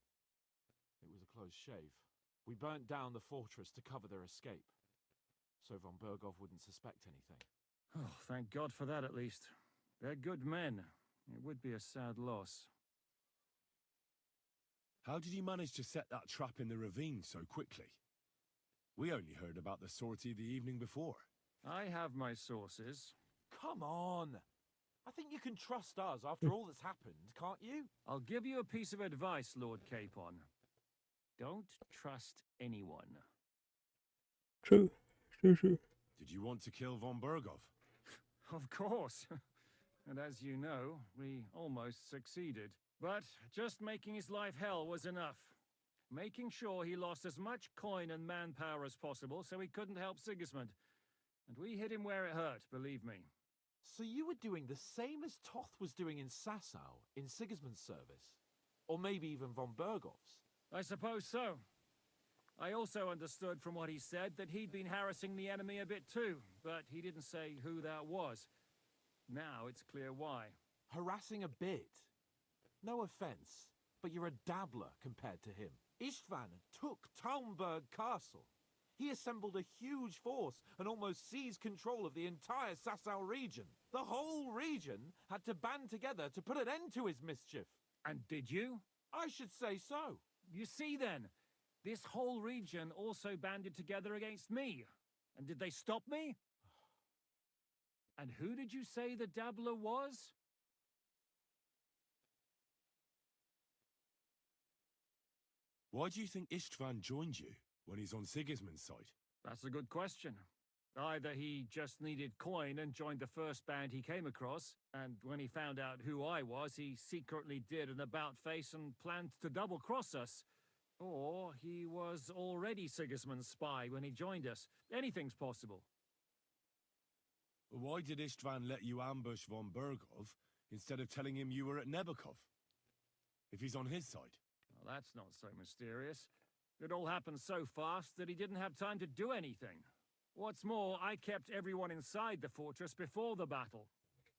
Speaker 5: It was a close shave. We burnt down the fortress to cover their escape, so Von Bergow wouldn't suspect anything.
Speaker 18: Oh, thank God for that, at least. They're good men. It would be a sad loss.
Speaker 2: How did you manage to set that trap in the ravine so quickly? We only heard about the sortie the evening before.
Speaker 18: I have my sources.
Speaker 5: Come on! I think you can trust us after all that's happened, can't you?
Speaker 18: I'll give you a piece of advice, Lord Capon. Don't trust anyone.
Speaker 4: True. True.
Speaker 2: Did you want to kill von Bergow?
Speaker 18: Of course. And as you know, we almost succeeded. But just making his life hell was enough. Making sure he lost as much coin and manpower as possible so he couldn't help Sigismund. And we hit him where it hurt, believe me.
Speaker 5: So you were doing the same as Toth was doing in Sasau, in Sigismund's service? Or maybe even von Bergow's?
Speaker 18: I suppose so. I also understood from what he said that he'd been harassing the enemy a bit too, but he didn't say who that was. Now it's clear why.
Speaker 5: Harassing a bit? No offense, but you're a dabbler compared to him. Istvan took Talmberg Castle. He assembled a huge force and almost seized control of the entire Sasau region. The whole region had to band together to put an end to his mischief.
Speaker 18: And did you?
Speaker 5: I should say so.
Speaker 18: You see then, this whole region also banded together against me. And did they stop me? And who did you say the dabbler was?
Speaker 2: Why do you think Istvan joined you when he's on Sigismund's side?
Speaker 18: That's a good question. Either he just needed coin and joined the first band he came across, and when he found out who I was, he secretly did an about-face and planned to double-cross us. Or he was already Sigismund's spy when he joined us. Anything's possible.
Speaker 2: Why did Istvan let you ambush von Bergow instead of telling him you were at Nebakov? If he's on his side.
Speaker 18: Well, that's not so mysterious. It all happened so fast that he didn't have time to do anything. What's more, I kept everyone inside the fortress before the battle.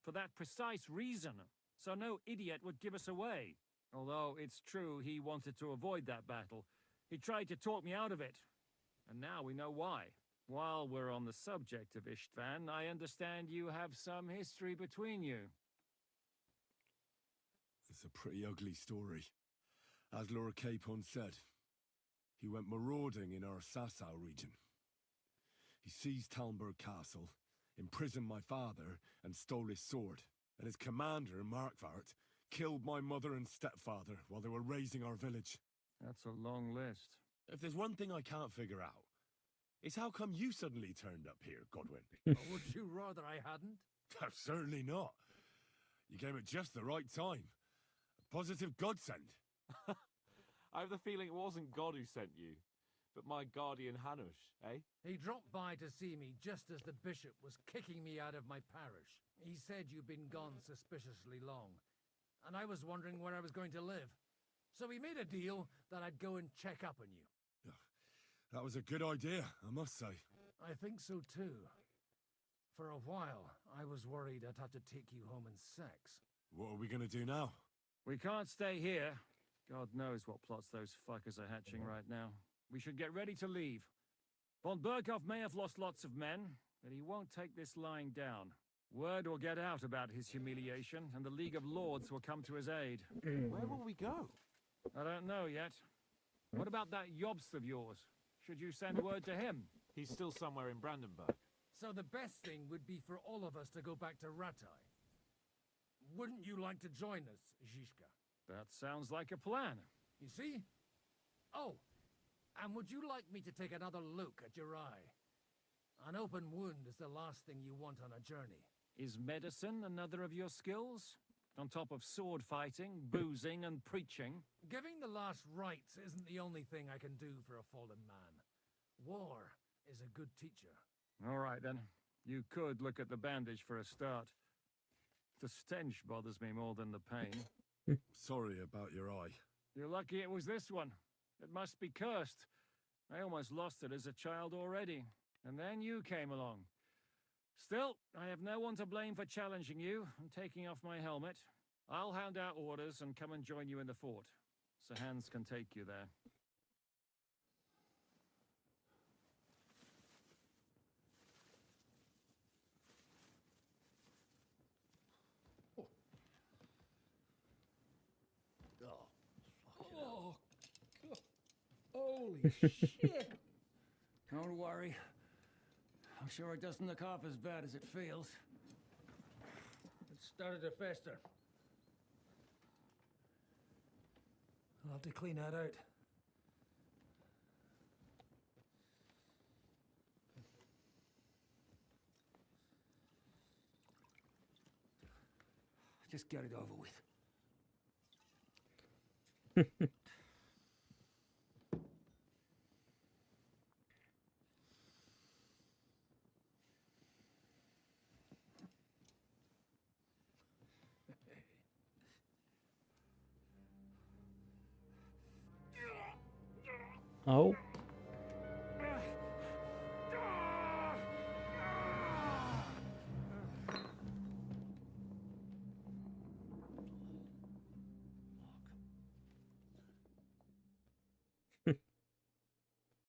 Speaker 18: For that precise reason. So no idiot would give us away. Although it's true he wanted to avoid that battle. He tried to talk me out of it. And now we know why. While we're on the subject of Istvan, I understand you have some history between you.
Speaker 2: It's a pretty ugly story. As Lord Capon said, he went marauding in our Sasau region. He seized Talmberg Castle, imprisoned my father, and stole his sword. And his commander, Markvart, killed my mother and stepfather while they were raising our village.
Speaker 18: That's a long list.
Speaker 2: If there's one thing I can't figure out, it's how come you suddenly turned up here, Godwin?
Speaker 19: Would you rather I hadn't?
Speaker 2: Certainly not. You came at just the right time. A positive godsend.
Speaker 5: I have the feeling it wasn't God who sent you, but my guardian Hanush, eh?
Speaker 19: He dropped by to see me just as the bishop was kicking me out of my parish. He said you'd been gone suspiciously long, and I was wondering where I was going to live. So we made a deal that I'd go and check up on you.
Speaker 2: That was a good idea, I must say.
Speaker 19: I think so too. For a while, I was worried I'd have to take you home in sex.
Speaker 2: What are we gonna do now?
Speaker 18: We can't stay here. God knows what plots those fuckers are hatching right now. We should get ready to leave. Von Bergow may have lost lots of men, but he won't take this lying down. Word will get out about his humiliation, and the League of Lords will come to his aid.
Speaker 5: Where will we go?
Speaker 18: I don't know yet. What about that Jobst of yours? Should you send word to him?
Speaker 5: He's still somewhere in Brandenburg.
Speaker 19: So the best thing would be for all of us to go back to Ratai. Wouldn't you like to join us, Zhishka?
Speaker 18: That sounds like a plan.
Speaker 19: You see? Oh, and would you like me to take another look at your eye? An open wound is the last thing you want on a journey.
Speaker 18: Is medicine another of your skills? On top of sword fighting, boozing, and preaching?
Speaker 19: Giving the last rites isn't the only thing I can do for a fallen man. War is a good teacher.
Speaker 18: All right, then. You could look at the bandage for a start. The stench bothers me more than the pain.
Speaker 2: Sorry about your eye.
Speaker 18: You're lucky it was this one. It must be cursed. I almost lost it as a child already. And then you came along. Still, I have no one to blame for challenging you and taking off my helmet. I'll hand out orders and come and join you in the fort. Sir Hans can take you there.
Speaker 19: Oh, God. Holy shit!
Speaker 17: Don't worry. I'm sure it doesn't look half as bad as it feels.
Speaker 19: It started to fester. I'll have to clean that out.
Speaker 17: Just get it over with.
Speaker 4: Oh.